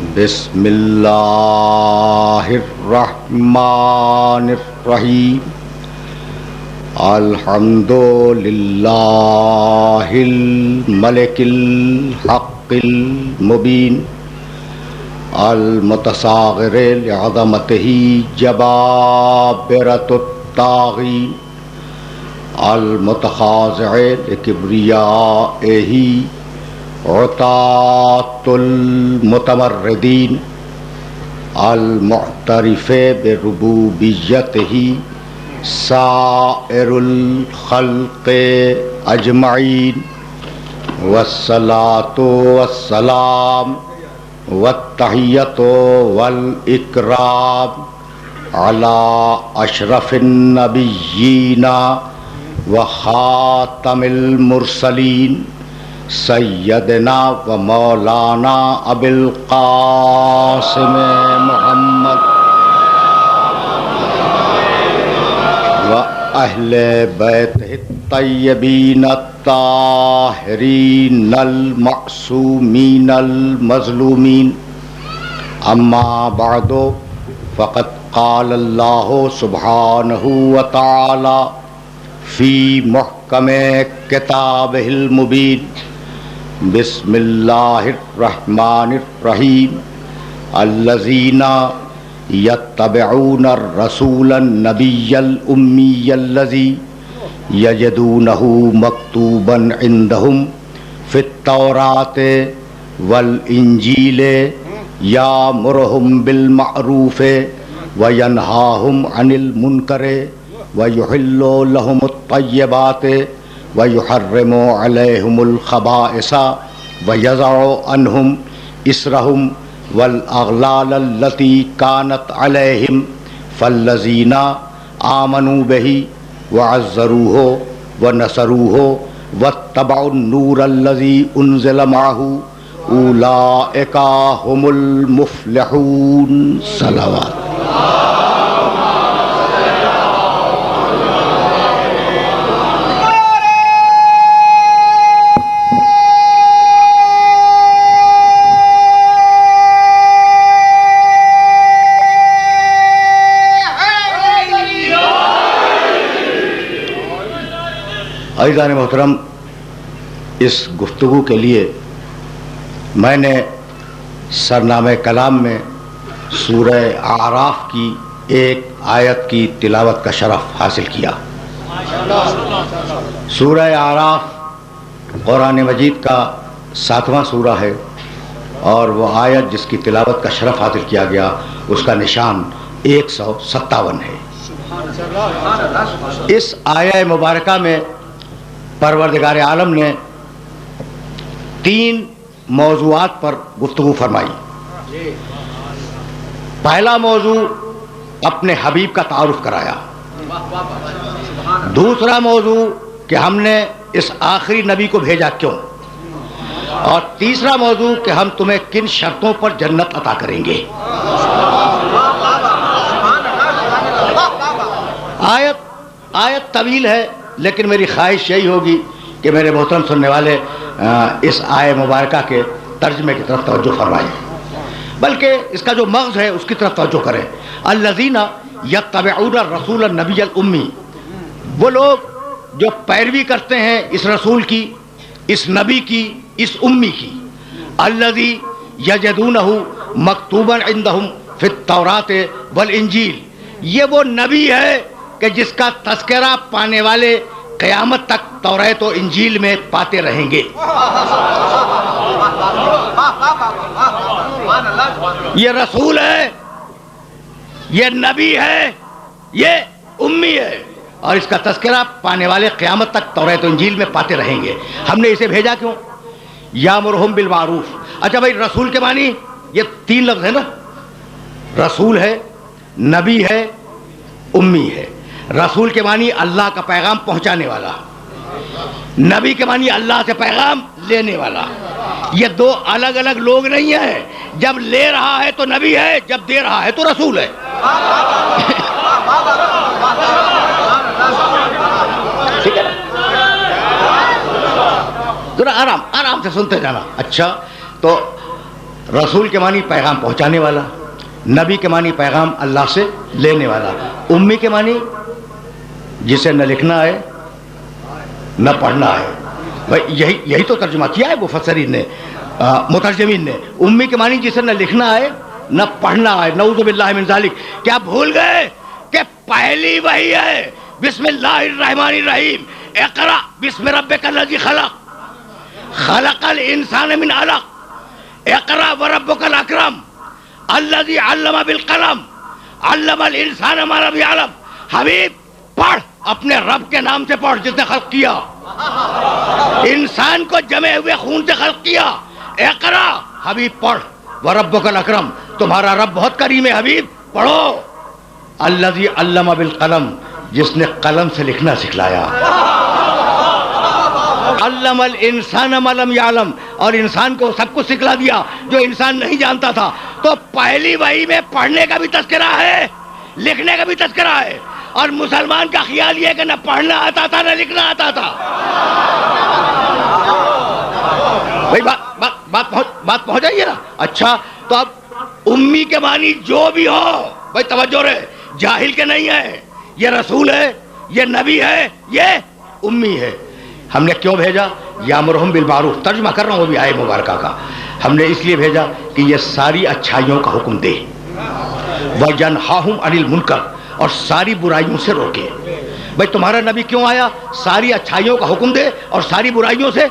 بسم اللہ الرحمن الرحیم الحمد للہ الملک الحق المبین المتصاغر لعظمتہ جبابرۃ الطاغین المتخاضع لکبریائہ عطاۃ المتمردین المعترف بربوبیتہ سائر الخلق اجمعین والصلاۃ والسلام والتحیۃ والاکرام علی اشرف النبیین وخاتم المرسلین سیدنا و مولانا ابی القاسم محمد و اہل بیتہ الطیبین الطاہرین المعصومین المظلومین اما بعد فقد قال اللہ سبحانہ وتعالی فی محکم کتابہ المبین بسم اللہ الرحمن الرحیم الذین یتبعون الرسول النبی الامی الذی یجدونہ مکتوبا عندہم فی التوراۃ والانجیل یامرہم بالمعروف وینہاہم عن المنکر وَيُحِلُّ لَهُمُ الطَّيِّبَاتِ وَيُحَرِّمُ عَلَيْهِمُ الْخَبَائِثَ وَيَضَعُ عَنْهُمْ إِصْرَهُمْ وَالْأَغْلَالَ الَّتِي كَانَتْ عَلَيْهِمْ فَالَّذِينَ آمَنُوا بِهِ وَعَزَّرُوهُ وَنَصَرُوهُ وَاتَّبَعُوا النُّورَ الَّذِي أُنزِلَ مَعَهُ أُولَئِكَ هُمُ الْمُفْلِحُونَ صلوات عزیزان محترم، اس گفتگو کے لیے میں نے سرنامہ کلام میں سورہ اعراف کی ایک آیت کی تلاوت کا شرف حاصل کیا۔ سورہ اعراف قرآن مجید کا 7واں سورہ ہے، اور وہ آیت جس کی تلاوت کا شرف حاصل کیا گیا اس کا نشان 157 ہے۔ اس آیہ مبارکہ میں پروردگار عالم نے 3 موضوعات پر گفتگو فرمائی۔ پہلا موضوع اپنے حبیب کا تعارف کرایا، دوسرا موضوع کہ ہم نے اس آخری نبی کو بھیجا کیوں، اور تیسرا موضوع کہ ہم تمہیں کن شرطوں پر جنت عطا کریں گے۔ آیت طویل ہے، لیکن میری خواہش یہی ہوگی کہ میرے محترم سننے والے اس آیہ مبارکہ کے ترجمے کی طرف توجہ فرمائیں، بلکہ اس کا جو مغز ہے اس کی طرف توجہ کریں۔ الذین یتبعون الرسول النبی الامی، وہ لوگ جو پیروی کرتے ہیں اس رسول کی، اس نبی کی، اس امی کی۔ الذی یجدونہ مکتوبا عندہم فی التوراۃ والانجیل، یہ وہ نبی ہے کہ جس کا تذکرہ پانے والے قیامت تک توریت و انجیل میں پاتے رہیں گے۔ یہ رسول ہے، یہ نبی ہے، یہ امی ہے، اور اس کا تذکرہ پانے والے قیامت تک توریت و انجیل میں پاتے رہیں گے۔ ہم نے اسے بھیجا کیوں؟ یامرہم بالمعروف۔ اچھا بھائی، رسول کے معنی یہ 3 لفظ ہے نا، رسول ہے، نبی ہے، امی ہے۔ رسول کے معنی اللہ کا پیغام پہنچانے والا، نبی کے معنی اللہ سے پیغام لینے والا۔ یہ 2 الگ الگ لوگ نہیں ہیں، جب لے رہا ہے تو نبی ہے، جب دے رہا ہے تو رسول ہے۔ ٹھیک ہے نا؟ ذرا آرام سے سنتے جانا۔ اچھا، تو رسول کے معنی پیغام پہنچانے والا، نبی کے معنی پیغام اللہ سے لینے والا، امی کے معنی جسے نہ لکھنا ہے نہ پڑھنا ہے. بھائی یہی تو ترجمہ کیا ہے مفسرین نے، مترجمین نے. امی کے معنی جسے نہ لکھنا ہے نہ پڑھنا ہے. نعوذ باللہ من ذالک. کیا بھول گئے کہ پہلی وحی ہے بسم اللہ الرحمن الرحیم، اقرا بسم ربک الذی خلق، خلق الانسان من علق، اقرا وربک الاکرم الذی علم بالقلم علم الانسان ما لم یعلم. حبیب پڑھ، اپنے رب کے نام سے پڑھ جس نے خلق کیا، انسان کو جمے ہوئے خون سے خلق کیا. اقرا حبیب پڑھ، وربک الاکرم تمہارا رب بہت کریم ہے حبیب پڑھو. الذی علم بالقلم جس نے قلم سے لکھنا سکھلایا. علم الانسان ما لم یعلم اور انسان کو سب کچھ سکھلا دیا جو انسان نہیں جانتا تھا. تو پہلی وحی میں پڑھنے کا بھی تذکرہ ہے، لکھنے کا بھی تذکرہ ہے. اور مسلمان کا خیال یہ کہ نہ پڑھنا آتا تھا نہ لکھنا آتا تھا. بھائی بات پہنچ جائیے نا. اچھا تو اب امی کے معنی جو بھی ہو، بھائی توجہ رہے، جاہل کے نہیں ہے. یہ رسول ہے، یہ نبی ہے، یہ امی ہے. ہم نے کیوں بھیجا؟ یامرہم بالمعروف، ترجمہ کر رہا ہوں وہ بھی آیت مبارکہ کا. ہم نے اس لیے بھیجا کہ یہ ساری اچھائیوں کا حکم دے، وَيَنْهَاهُمْ عَنِ الْمُنْكَرِ اور ساری برائیوں سے روکے. بھائی تمہارا نبی کیوں آیا؟ ساری اچھائیوں کا حکم دے اور ساری برائیوں سے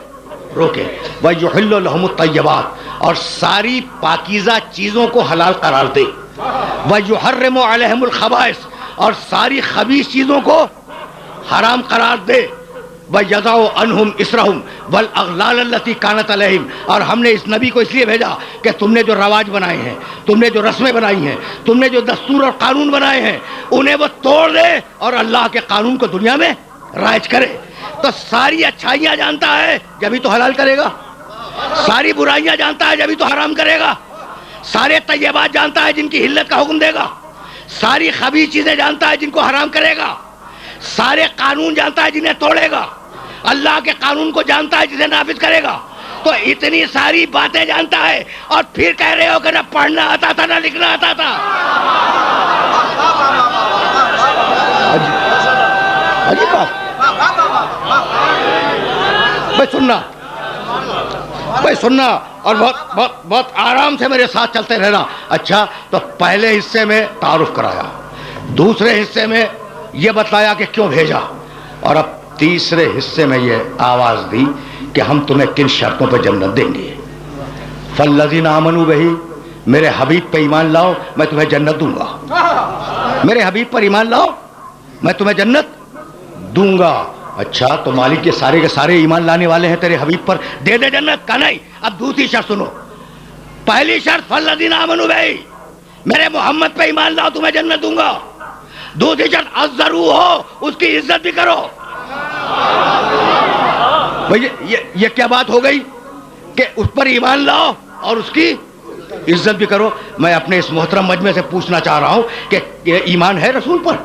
روکے. وَيُحِلُّ لَهُمُ الطَّيِّبَاتِ اور ساری پاکیزہ چیزوں کو حلال قرار دے. وَيُحَرِّمُ عَلَيْهِمُ الْخَبَائِثَ اور ساری خبیث چیزوں کو حرام قرار دے. وَيَضَعُ عَنْهُمْ إِصْرَهُمْ وَالْأَغْلَالَ الَّتِي كَانَتْ عَلَيْهِمْ اور ہم نے اس نبی کو اس لیے بھیجا کہ تم نے جو رواج بنائے ہیں، تم نے جو رسمیں بنائی ہیں، تم نے جو دستور اور قانون بنائے ہیں، انہیں وہ توڑ دے اور اللہ کے قانون کو دنیا میں رائج کرے. تو ساری اچھائیاں جانتا ہے جبھی تو حلال کرے گا، ساری برائیاں جانتا ہے جبھی تو حرام کرے گا، سارے طیبات جانتا ہے جن کی حلت کا حکم دے گا، ساری خبیث چیزیں جانتا ہے جن کو حرام کرے گا، سارے قانون جانتا ہے جنہیں توڑے گا، اللہ کے قانون کو جانتا ہے جسے نافذ کرے گا. تو اتنی ساری باتیں جانتا ہے اور پھر کہہ رہے ہو کہ نہ پڑھنا آتا تھا نہ لکھنا آتا تھا. عجیب بات. بھائی سننا اور بہت آرام سے میرے ساتھ چلتے رہنا. اچھا تو پہلے حصے میں تعارف کرایا، دوسرے حصے میں یہ بتلایا کہ کیوں بھیجا، اور اب تیسرے حصے میں یہ آواز دی کہ ہم تمہیں کن شرطوں پہ جنت دیں گے. فالذین آمنوا بہ میرے حبیب پہ ایمان لاؤ میں تمہیں جنت دوں گا. میرے حبیب پر ایمان لاؤ میں تمہیں جنت دوں گا. اچھا تو مالک کے سارے ایمان لانے والے ہیں تیرے حبیب پر، دے دے جنت کا نہیں. اب دوسری شرط سنو. پہلی شرط فالذین آمنوا بہ میرے محمد پہ ایمان لاؤ تمہیں جنت دوں گا. دوسری شرط عزرو ہو اس کی عزت بھی کرو. بھئی یہ کیا بات ہو گئی کہ اس پر ایمان لاؤ اور اس کی عزت بھی کرو. میں اپنے اس محترم مجمع سے پوچھنا چاہ رہا ہوں کہ یہ ایمان ہے رسول پر؟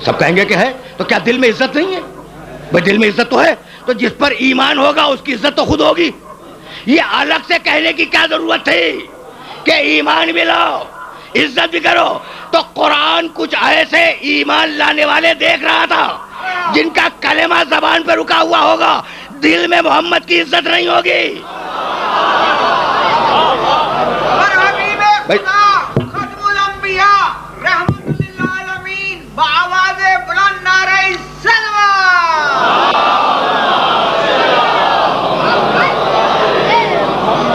سب کہیں گے کہ ہے. تو کیا دل میں عزت نہیں ہے؟ بھئی دل میں عزت تو ہے، تو جس پر ایمان ہوگا اس کی عزت تو خود ہوگی. یہ الگ سے کہنے کی کیا ضرورت تھی کہ ایمان بھی لاؤ عزت بھی کرو؟ تو قرآن کچھ ایسے ایمان لانے والے دیکھ رہا تھا جن کا کلمہ زبان پہ رکا ہوا ہوگا، دل میں محمد کی عزت نہیں ہوگی. ختم الانبیاء رحمت للعالمین بآواز بلند نعرہ سلوات.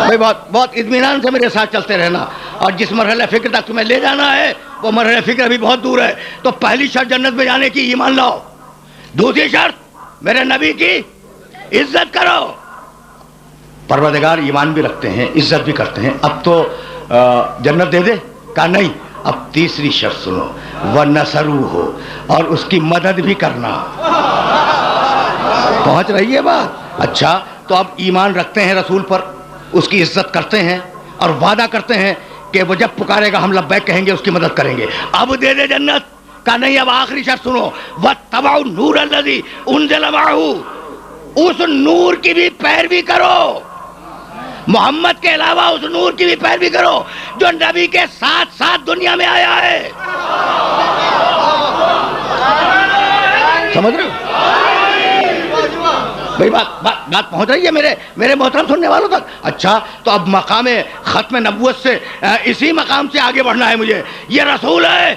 بھائی بہت اطمینان سے میرے ساتھ چلتے رہنا. اور جس مرحلہ فکر تک تمہیں لے جانا ہے وہ مرحلہ فکر ابھی بہت دور ہے. تو پہلی شرط جنت میں جانے کی ایمان لاؤ، دوسری شرط میرے نبی کی عزت کرو. پروردگار ایمان بھی رکھتے ہیں عزت بھی کرتے ہیں. اب تو جنت دے دے کہا نہیں. اب تیسری شرط سنو، وَنَصَرُوهُ اور اس کی مدد بھی کرنا. پہنچ رہی ہے بات؟ اچھا تو اب ایمان رکھتے ہیں رسول پر، اس کی عزت کرتے ہیں اور وعدہ کرتے ہیں کہ وہ جب پکارے گا ہم لبیک کہیں گے، اس کی مدد کریں گے. اب دے دے جنت کا نہیں. اب آخری شرط سنو، وَاتَّبَعُوا النُّورَ الَّذِي أُنزِلَ مَعَهُ اس نور کی بھی پیروی کرو محمد کے علاوہ اس نور کی بھی پیروی کرو جو نبی کے ساتھ ساتھ دنیا میں آیا ہے. سمجھ رہے ہو بھائی؟ بات پہنچ رہی ہے میرے محترم سننے والوں تک؟ اچھا، تو اب مقام ختم نبوت سے اسی مقام سے آگے بڑھنا ہے مجھے. یہ رسول ہے،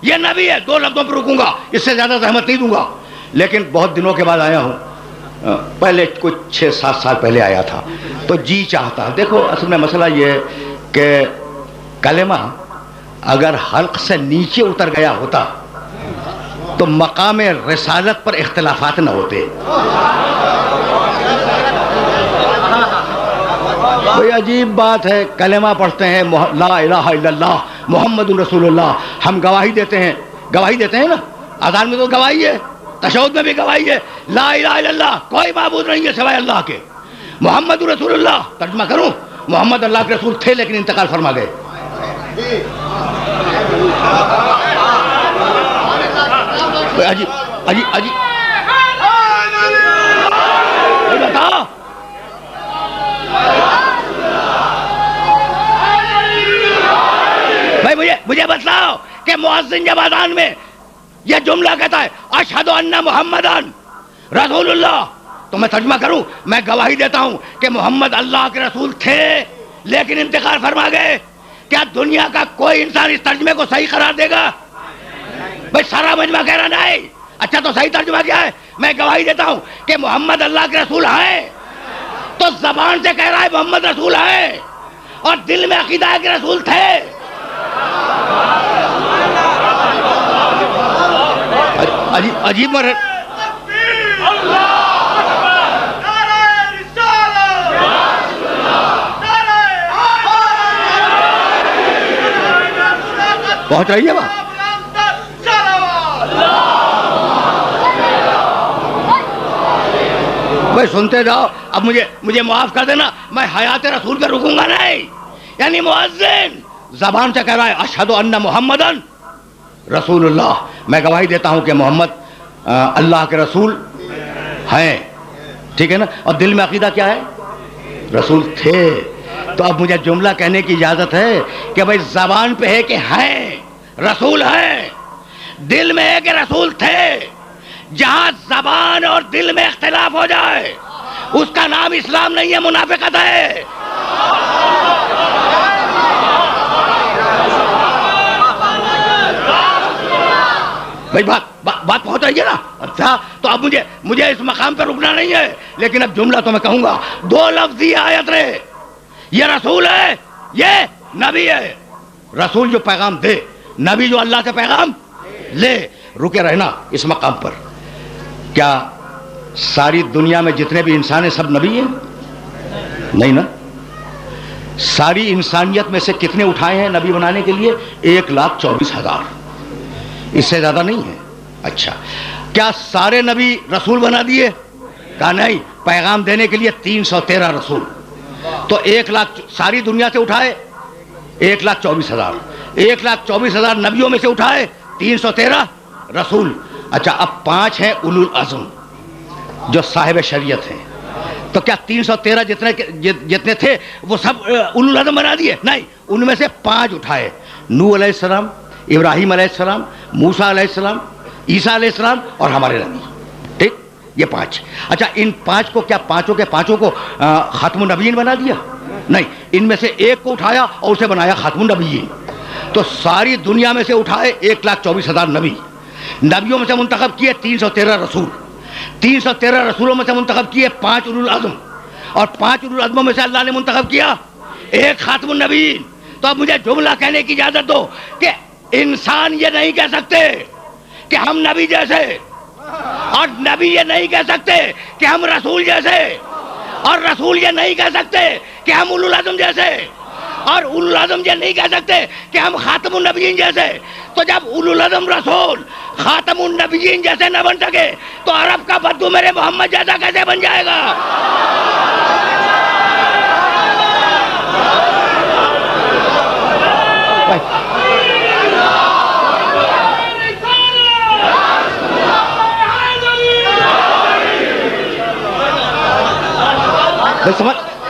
یہ نبی ہے، 2 لفظوں پر رکوں گا، اس سے زیادہ زحمت نہیں دوں گا. لیکن بہت دنوں کے بعد آیا ہوں، پہلے کچھ 6-7 سال پہلے آیا تھا، تو جی چاہتا. دیکھو اصل میں مسئلہ یہ ہے کہ کلمہ اگر حلق سے نیچے اتر گیا ہوتا تو مقام رسالت پر اختلافات نہ ہوتے. کوئی عجیب بات ہے، کلمہ پڑھتے ہیں لا الہ الا اللہ محمد رسول اللہ، ہم گواہی دیتے ہیں نا، اذان میں تو گواہی ہے، تشہد میں بھی گواہی ہے، لا الہ الا اللہ کوئی معبود نہیں ہے سوائے اللہ کے، محمد رسول اللہ. ترجمہ کروں، محمد اللہ کے رسول تھے لیکن انتقال فرما گئے. عجیب بتاؤ. بھائی مجھے بتلاؤ کہ مؤذن جب اذان میں یہ جملہ کہتا ہے اشہد ان محمدن رسول اللہ، تو میں ترجمہ کروں، میں گواہی دیتا ہوں کہ محمد اللہ کے رسول تھے لیکن انتقال فرما گئے. کیا دنیا کا کوئی انسان اس ترجمے کو صحیح قرار دے گا؟ بھائی سارا مجمع کہہ رہا نہیں. اچھا تو صحیح ترجمہ کیا ہے؟ میں گواہی دیتا ہوں کہ محمد اللہ کے رسول ہیں، تو زبان سے کہہ رہا ہے محمد رسول ہیں اور دل میں عقیدہ ہے کہ رسول تھے. عجیب پہنچ رہی ہے بات؟ بھائی سنتے جاؤ. اب مجھے معاف کر دینا، میں حیات رسول پہ رکوں گا نہیں. یعنی مؤذن زبان سے کہہ رہا ہے اشہد ان محمدن رسول اللہ، میں گواہی دیتا ہوں کہ محمد اللہ کے رسول ہیں، ٹھیک ہے نا، اور دل میں عقیدہ کیا ہے؟ رسول تھے. تو اب مجھے جملہ کہنے کی اجازت ہے کہ بھائی زبان پہ ہے کہ ہیں رسول ہیں، دل میں ہے کہ رسول تھے. جہاں زبان اور دل میں اختلاف ہو جائے اس کا نام اسلام نہیں ہے، منافقت ہے. بھائی بات پہنچ رہی ہے نا؟ اچھا تو اب مجھے اس مقام پہ رکنا نہیں ہے، لیکن اب جملہ تو میں کہوں گا. 2 لفظ یہ آیت رہے، یہ رسول ہے، یہ نبی ہے. رسول جو پیغام دے، نبی جو اللہ سے پیغام لے. رکے رہنا اس مقام پر. کیا ساری دنیا میں جتنے بھی انسان ہیں سب نبی ہیں؟ نہیں نا. ساری انسانیت میں سے کتنے اٹھائے ہیں نبی بنانے کے لیے؟ 1,24,000، اس سے زیادہ نہیں ہے. اچھا کیا سارے نبی رسول بنا دیے؟ کہا نہیں، پیغام دینے کے لیے 313 رسول. تو 1 لاکھ ساری دنیا سے اٹھائے 1,24,000، 1,24,000 نبیوں میں سے اٹھائے 313 رسول. اچھا اب 5 ہیں اولو العزم جو صاحب شریعت ہیں. تو کیا 313 جتنے تھے وہ سب اولو العزم بنا دیے؟ نہیں، ان میں سے 5 اٹھائے، نوح علیہ السلام، ابراہیم علیہ السلام، موسیٰ علیہ السلام، عیسیٰ علیہ السلام اور ہمارے نبی. ٹھیک، یہ 5. اچھا ان 5 کو کیا پانچوں کو ختم النبیین بنا دیا؟ نہیں، ان میں سے ایک کو اٹھایا اور اسے بنایا ختم النبیین. تو ساری دنیا میں سے اٹھائے 1,24,000 نبی، نبیوں میں سے منتخب کیے 313 رسول، 313 رسولوں میں سے منتخب کیے 5 اولو العزم، اور 5 اولو العزموں میں سے اللہ نے منتخب کیا 1 خاتم النبیین. تو اب مجھے جملہ کہنے کی اجازت دو کہ انسان یہ نہیں کہہ سکتے کہ ہم نبی جیسے، اور نبی یہ نہیں کہہ سکتے کہ ہم رسول جیسے، اور رسول یہ نہیں کہہ سکتے کہ ہم اولو العزم جیسے، اور اولو العزم یہ نہیں کہہ سکتے کہ ہم خاتم النبیین جیسے. تو جب اولو العزم رسول خاتم النبیین جیسے نہ بن سکے تو عرب کا بدو میرے محمد جیسا کیسے بن جائے گا؟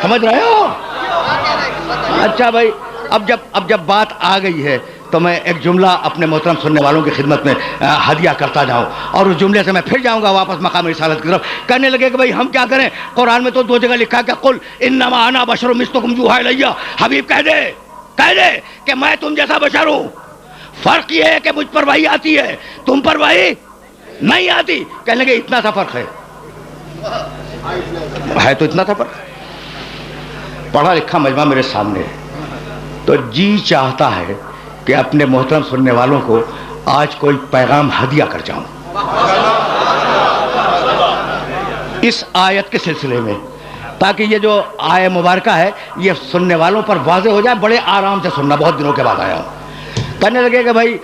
سمجھ رہے ہو؟ اچھا بھائی، اب جب بات آ گئی ہے تو میں ایک جملہ اپنے محترم سننے والوں کی خدمت میں ہدیہ کرتا جاؤں، اور اس جملے سے میں پھر جاؤں گا واپس مقام رسالت کی طرف. کہنے لگے کہ بھائی ہم کیا کریں، قرآن میں تو 2 جگہ لکھا کہ قل انما انا بشر مثلکم یوحی الی. حبیب کہہ دے کہ میں تم جیسا بشر ہوں، فرق یہ ہے کہ مجھ پر وحی آتی ہے، تم پر وحی نہیں آتی. کہنے لگے اتنا سا فرق ہے تو اتنا سا فرق. پڑھا لکھا مجمع میرے سامنے، تو جی چاہتا ہے کہ اپنے محترم سننے والوں کو آج کوئی پیغام ہدیہ کر جاؤں اس آیت کے سلسلے میں، تاکہ یہ جو آیت مبارکہ ہے یہ سننے والوں پر واضح ہو جائے. بڑے آرام سے سننا، بہت دنوں کے بعد آیا ہوں. کہنے لگے کہ بھائی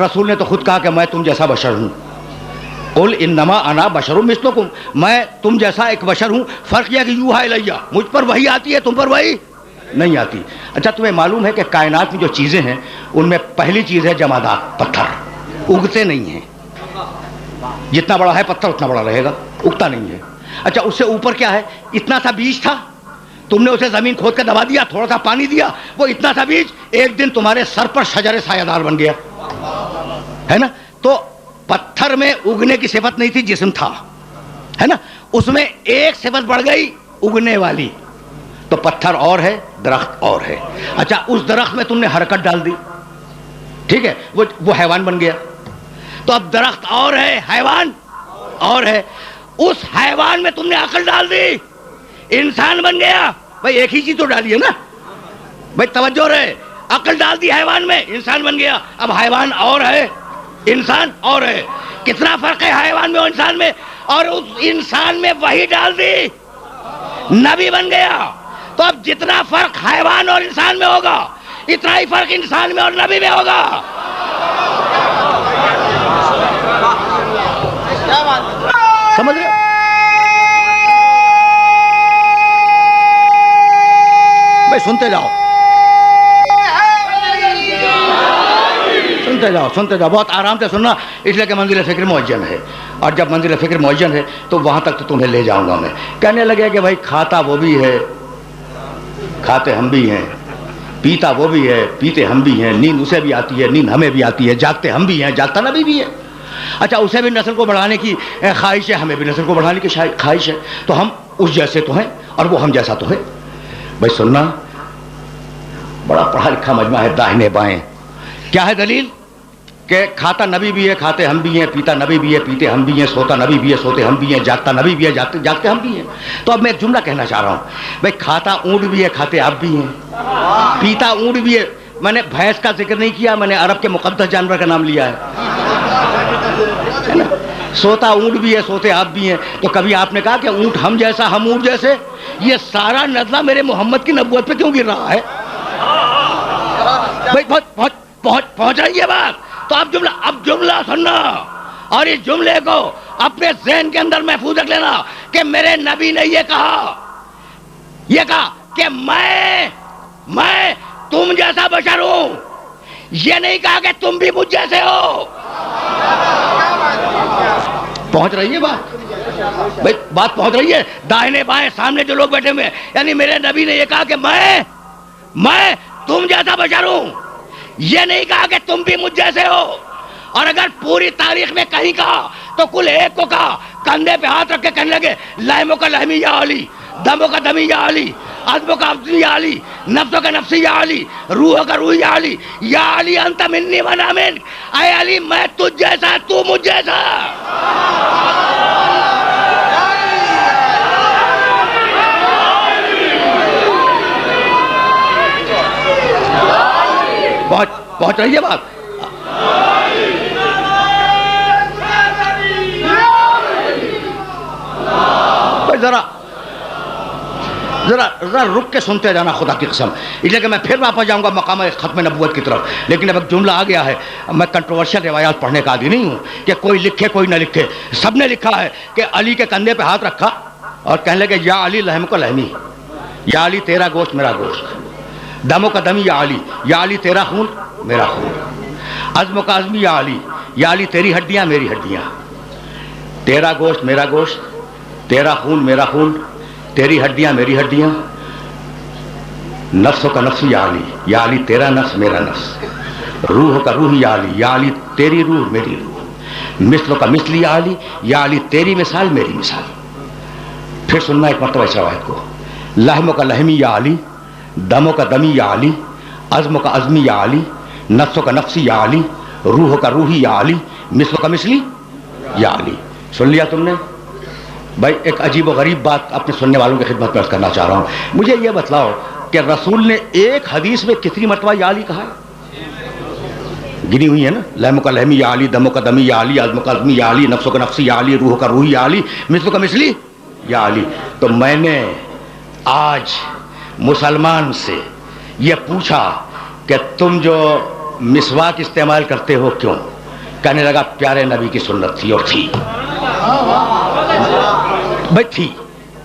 رسول نے تو خود کہا کہ میں تم جیسا بشر ہوں. قل انما انا بشر مثلکم، میں تم جیسا ایک بشر ہوں، فرق یہ کہ یوحی الی، مجھ پر وحی آتی ہے، تم پر وحی نہیں آتی. اچھا تمہیں معلوم ہے کہ کائنات میں جو چیزیں ہیں ان میں پہلی چیز ہے جمادات، پتھر. اگتے نہیں ہیں، جتنا بڑا ہے پتھر اتنا بڑا رہے گا، اگتا نہیں ہے. اچھا اس سے اوپر کیا ہے، اتنا سا بیج تھا، تم نے اسے زمین کھود کے دبا دیا، تھوڑا سا پانی دیا، وہ اتنا سا بیج ایک دن تمہارے سر پر شجر سایہ دار بن گیا، ہے نا. تو پتھر میں اگنے کی صفت نہیں تھی، جسم تھا، ہے نا. اس میں ایک صفت بڑھ گئی، اگنے والی. تو پتھر اور ہے، درخت اور ہے. اچھا اس درخت میں تم نے حرکت ڈال دی، ٹھیک ہے، وہ حیوان بن گیا. تو اب درخت اور ہے، حیوان اور ہے. اس حیوان میں تم نے عقل ڈال دی، انسان بن گیا. بھائی ایک ہی چیز تو ڈالی ہے نا، بھائی توجہ رہے. عقل ڈال دی حیوان میں، انسان بن گیا. اب حیوان اور ہے، انسان اور ہے. کتنا فرق ہے حیوان میں اور انسان میں. اور اس انسان میں وہی ڈال دی، نبی بن گیا. تو اب جتنا فرق حیوان اور انسان میں ہوگا اتنا ہی فرق انسان میں اور نبی میں ہوگا. سمجھ رہے؟ بھائی سنتے جاؤ، سنتے جاؤ، بہت آرام سے سننا، اس لیے کہ منزل فکر معین ہے. اور جب منزل فکر معین ہے تو وہاں تک تو تمہیں لے جاؤں گا میں. کہنے لگے کہ بھائی کھاتا وہ بھی ہے، کھاتے ہم بھی ہیں، پیتا وہ بھی ہے، پیتے ہم بھی ہیں، نیند اسے بھی آتی ہے، نیند ہمیں بھی آتی ہے، جاگتے ہم بھی ہیں، جاگتا نبی بھی ہے. اچھا اسے بھی نسل کو بڑھانے کی خواہش ہے، ہمیں بھی نسل کو بڑھانے کی خواہش ہے. تو ہم اس جیسے تو ہیں اور وہ ہم جیسا تو ہے. بھائی سننا، بڑا پڑھا لکھا مجمع ہے، داہنے بائیں. کیا ہے دلیل؟ کہ کھاتا نبی بھی ہے، کھاتے ہم بھی ہیں، پیتا نبی بھی ہے، پیتے ہم بھی ہیں، سوتا نبی بھی ہے، سوتے ہم بھی ہیں، جاگتا نبی بھی ہے، جاگتے ہم بھی ہیں. تو اب میں ایک جملہ کہنا چاہ رہا ہوں. بھائی کھاتا اونٹ بھی ہے، کھاتے آپ بھی ہیں، پیتا اونٹ بھی ہے. میں نے بھینس کا ذکر نہیں کیا، میں نے عرب کے مقدس جانور کا نام لیا ہے. سوتا اونٹ بھی ہے، سوتے آپ بھی ہیں. تو کبھی آپ نے کہا کہ اونٹ ہم جیسا، ہم اونٹ جیسے؟ یہ سارا نزلہ میرے محمد کی نبوت پہ کیوں گر رہا ہے؟ بھائی پہنچ رہی ہے بات. تو اب جملہ سننا، اور اس جملے کو اپنے ذہن کے اندر محفوظ رکھ لینا کہ میرے نبی نے یہ کہا کہ میں تم جیسا بشر ہوں. یہ نہیں کہا کہ تم بھی مجھ جیسے ہو. پہنچ رہی ہے بات؟ بھائی بات پہنچ رہی ہے. داہنے بائیں سامنے جو لوگ بیٹھے ہوئے ہیں، یعنی میرے نبی نے یہ کہا کہ میں تم جیسا بشر ہوں. یہ نہیں کہا کہ تم بھی مجھ جیسے ہو. اور اگر پوری تاریخ میں کہیں کہا تو کل ایک کو کہا، کندھے پہ ہاتھ رکھ کے کہنے لگے لحموں کا لحمی یا علی، دموں کا دمی یا علی، عظموں کا عظمی یا علی، نفسوں کا نفسی یا علی، روحوں کا روح یا علی، یا علی انت منی وانا منک. اے علی میں تجھ جیسا، تو مجھ جیسا. پہنچ رہی ہے بات؟ ذرا رک کے سنتے جانا خدا کی قسم. اس لیے کہ میں پھر واپس جاؤں گا مقام ختم نبوت کی طرف. لیکن اب ایک جملہ آ گیا ہے. میں کنٹروورشل روایات پڑھنے کا عادی نہیں ہوں کہ کوئی لکھے کوئی نہ لکھے. سب نے لکھا ہے کہ علی کے کندھے پہ ہاتھ رکھا اور کہنے لگے یا علی لحم کو لحمی، یا علی تیرا گوشت میرا گوشت، دموں کا دمی یا علی، یا علی تیرا خون میرا خون، عظموں کا عظمی یا علی، یا علی تیری ہڈیاں میری ہڈیاں، تیرا گوشت میرا گوشت، تیرا خون میرا خون، تیری ہڈیاں میری ہڈیاں. نفس کا نفس یا علی تیرا نفس میرا نفس، روح کا روح یا علی تیری روح میری روح، مثل کا مثل یا علی تیری مثال میری مثال۔ پھر سننا ایک مرتبہ اس روایت کو، لحم کا لحمی یا علی، دم کا دمی یا علی، عزم کا عزمی یا علی، نفس کا نفسی یا علی، روح کا روحی یا علی، مثل کا مثلی یا علی۔ سن لیا تم نے؟ بھائی ایک عجیب و غریب بات اپنے سننے والوں کی خدمت میں کرنا چاہ رہا ہوں، مجھے یہ بتلاؤ کہ رسول نے ایک حدیث میں کتنی مرتبہ یا علی کہا ہے؟ گنی ہوئی ہے نا، لحم کا لحمی یا علی، دم کا دمی یا علی، عزم کا عزمی یا علی، نفس کا نفسی یا علی، روح کا روحی یا علی، مثل کا مثلی یا علی۔ تو میں نے آج مسلمان سے یہ پوچھا کہ تم جو مسواک استعمال کرتے ہو کیوں؟ کہنے لگا پیارے نبی کی سنت تھی، اور تھی بھائی، تھی،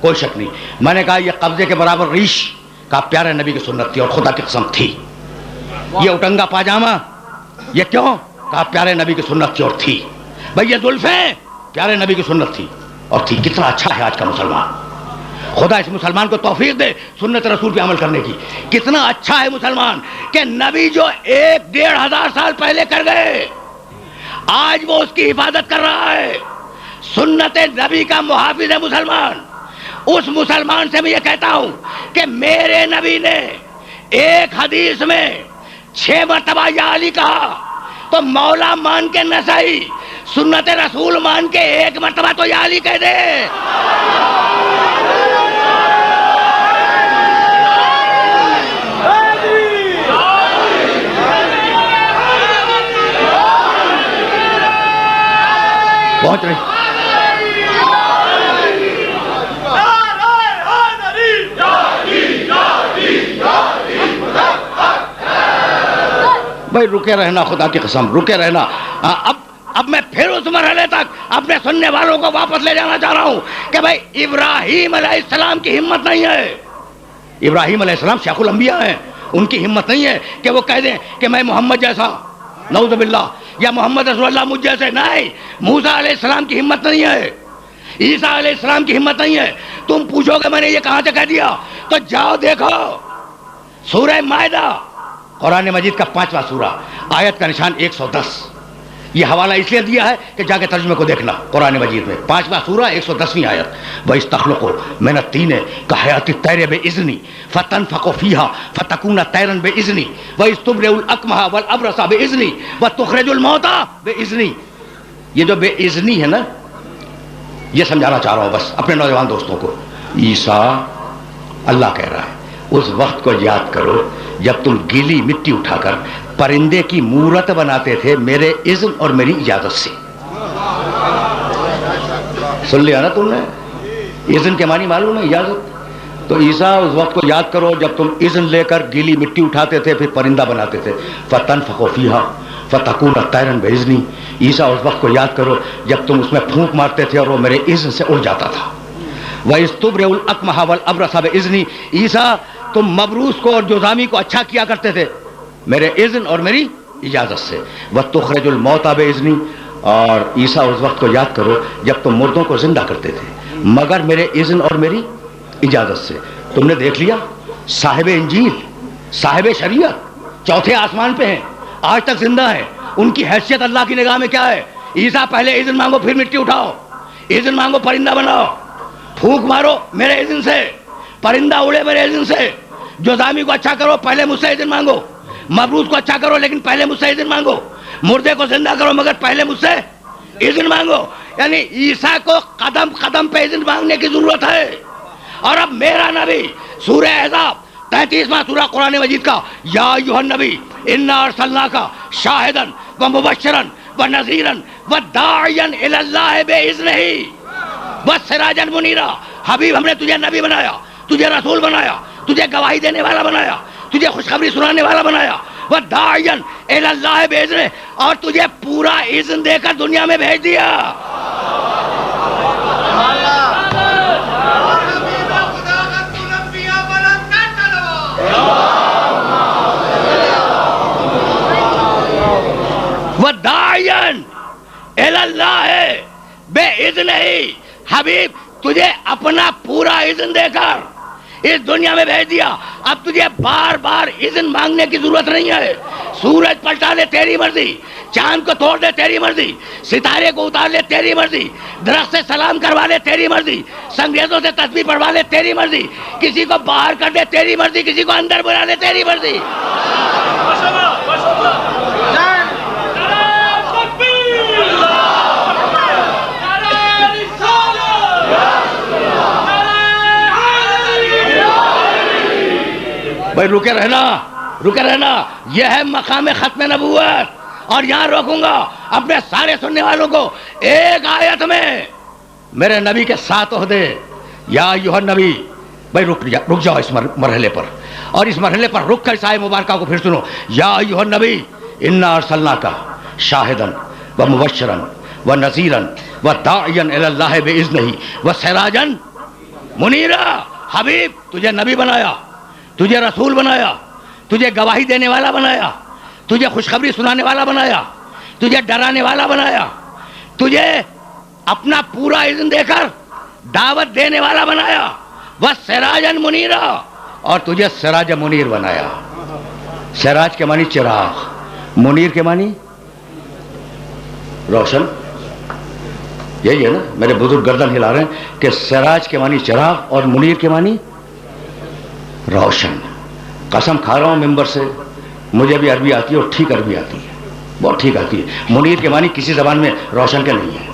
کوئی شک نہیں۔ میں نے کہا یہ قبضے کے برابر ریش، کہا پیارے نبی کی سنت تھی، اور خدا کی قسم تھی۔ یہ اٹنگا پاجامہ یہ کیوں؟ کہا پیارے نبی کی سنت تھی اور تھی۔ بھائی یہ زلفیں پیارے نبی کی سنت تھی اور تھی۔ کتنا اچھا ہے آج کا مسلمان، خدا اس مسلمان کو توفیق دے سنت رسول پہ عمل کرنے کی۔ کتنا اچھا ہے مسلمان کہ نبی جو 1,500 سال پہلے کر گئے، آج وہ اس کی حفاظت کر رہا ہے۔ سنت نبی کا محافظ ہے مسلمان۔ اس مسلمان سے میں یہ کہتا ہوں کہ میرے نبی نے ایک حدیث میں 6 مرتبہ یا علی کہا، تو مولا مان کے نہ صحیح، سنت رسول مان کے 1 مرتبہ تو یا علی کہہ دے۔ پہنچ رہی بھائی، رکے رہنا، خدا کی قسم رکے رہنا۔ اب میں پھر اس مرحلے تک اپنے سننے والوں کو واپس لے جانا چاہ رہا ہوں کہ بھائی ابراہیم علیہ السلام کی ہمت نہیں ہے۔ ابراہیم علیہ السلام شیخ الانبیاء ہیں، ان کی ہمت نہیں ہے کہ وہ کہہ دیں کہ میں محمد جیسا، نعوذ باللہ، یا محمد رسول اللہ مجھ جیسے۔ نہیں، موسیٰ علیہ السلام کی ہمت نہیں ہے، عیسیٰ علیہ السلام کی ہمت نہیں ہے۔ تم پوچھو کہ میں نے یہ کہاں سے کہہ دیا، تو جاؤ دیکھو سورہ مائدہ، قرآن مجید کا 5واں سورہ، آیت کا نشان 110۔ یہ حوالہ اس لیے دیا ہے کہ جا کے ترجمے کو دیکھنا، قرآن مجید میں 5واں سورہ 110ویں آیت، وَإِسْتَخْلُقُ مِنَ الطِّينِ كَحَيَاةِ الطَّيْرِ بِإِذْنِي فَتَنْفَخُ فِيهَا فَتَكُونَ طَيْرًا بِإِذْنِي وَإِسْتُبْرِئُ الْأَكْمَحَ وَالْأَبْرَصَ بِإِذْنِي وَتُخْرِجُ الْمَوْتَىٰ بِإِذْنِي۔ یہ جو بے اذنی ہے نا، یہ سمجھانا چاہ رہا ہوں بس اپنے نوجوان دوستوں کو۔ عیسیٰ اللہ کہہ رہا ہے اس وقت کو یاد کرو جب تم گیلی مٹی اٹھا کر پرندے کی مورت بناتے تھے میرے اذن اور میری اجازت سے۔ سن لیا نا تم نے؟ اذن کے معنی معلوم ہے، اجازت۔ تو عیسیٰ اس وقت کو یاد کرو جب تم اذن لے کر گیلی مٹی اٹھاتے تھے پھر پرندہ بناتے تھے، فَتَنْفَخُ فِيهَا فَتَكُونَ طَيْرًا بِإِذْنِي۔ عیسیٰ اس وقت کو یاد کرو جب تم اس میں پھونک مارتے تھے اور وہ میرے اذن سے اڑ جاتا تھا۔ وَإِسْتُبْرِئُ الْأَكْمَحَ وَالْأَبْرَصَ بِإِذْنِي۔ عیسیٰ تم مبروس کو اور جذامی کو اچھا کیا کرتے تھے میرے اذن اور میری اجازت سے۔ وَتُخْرِجُ الْمَوْتَىٰ بِإِذْنِي۔ اور عیسیٰ اس وقت کو یاد کرو جب تم مردوں کو زندہ کرتے تھے مگر میرے اذن اور میری اجازت سے۔ تم نے دیکھ لیا صاحب انجیل، صاحب شریعت 4تھے آسمان پہ ہیں، آج تک زندہ ہیں، ان کی حیثیت اللہ کی نگاہ میں کیا ہے؟ عیسیٰ پہلے اذن مانگو پھر مٹی اٹھاؤ، اذن مانگو پرندہ بناؤ، پھونک مارو میرے اذن سے، پرندہ اڑے میرے اذن سے، جذامی کو اچھا کرو پہلے مجھ سے اذن مانگو، مبروس کو اچھا کرو لیکن پہلے مجھ سے اذن مانگو، مردے کو زندہ کرو مگر پہلے مجھ سے اذن مانگو۔ یعنی عیسیٰ کو قدم قدم پہ اذن مانگنے کی ضرورت ہے۔ اور اب میرا نبی سورہ احزاب 33واں سورہ قرآن مجید کا، یا ایھا النبی انا ارسلناک شاہدا ومبشرا ونذیرا وداعیا الی اللہ باذنہ وسراجا منیرا۔ حبیب ہم نے تجھے نبی بنایا، تجھے رسول بنایا، تجھے گواہی دینے والا بنایا، تجھے خوشخبری سنانے والا بنایا، وداعیا الی اللہ باذنہ، اور تجھے پورا اذن دے کر دنیا میں بھیج دیا۔ وداعیا الی اللہ باذنہ، حبیب تجھے اپنا پورا اذن دے کر اس دنیا میں بھیج دیا۔ اب تجھے بار بار اذن مانگنے کی ضرورت نہیں ہے. سورج پلٹا لے تیری مرضی, چاند کو توڑ دے تیری مرضی, ستارے کو اتار لے تیری مرضی, درخت سے سلام کروا لے تیری مرضی, سنگریزوں سے تسبیح پڑھوا لے تیری مرضی, کسی کو باہر کر دے تیری مرضی, کسی کو اندر بلا لے تیری مرضی. بھائی رکے رہنا, یہ ہے مقام ختم نبوت. اور یہاں روکوں گا اپنے سارے سننے والوں کو ایک آیت میں میرے نبی کے 7 عہدے. یا ایھا النبی, بھائی رک جاؤ اس مرحلے پر, اور اس مرحلے پر رک کر اس آیت مبارکہ کو پھر سنو. یا ایھا النبی انا ارسلناک شاہدا ومبشرا ونذیرا وداعیا الی اللہ باذنہ وسراجا منیرا. حبیب, تجھے نبی بنایا, تجھے رسول بنایا, تجھے گواہی دینے والا بنایا, تجھے خوشخبری سنانے والا بنایا, تجھے ڈرانے والا بنایا, تجھے اپنا پورا اذن دے کر دعوت دینے والا بنایا. وسراجا منیرا, اور تجھے سراج منیر بنایا. سراج کے معنی چراغ, منیر کے معنی روشن. یہی ہے نا, میرے بزرگ گردن ہلا رہے ہیں کہ سراج کے معنی چراغ اور منیر کے معنی روشن. قسم کھا رہا ہوں ممبر سے, مجھے بھی عربی آتی ہے اور ٹھیک عربی آتی ہے, بہت ٹھیک آتی ہے. منیر کے معنی کسی زبان میں روشن کے نہیں ہے.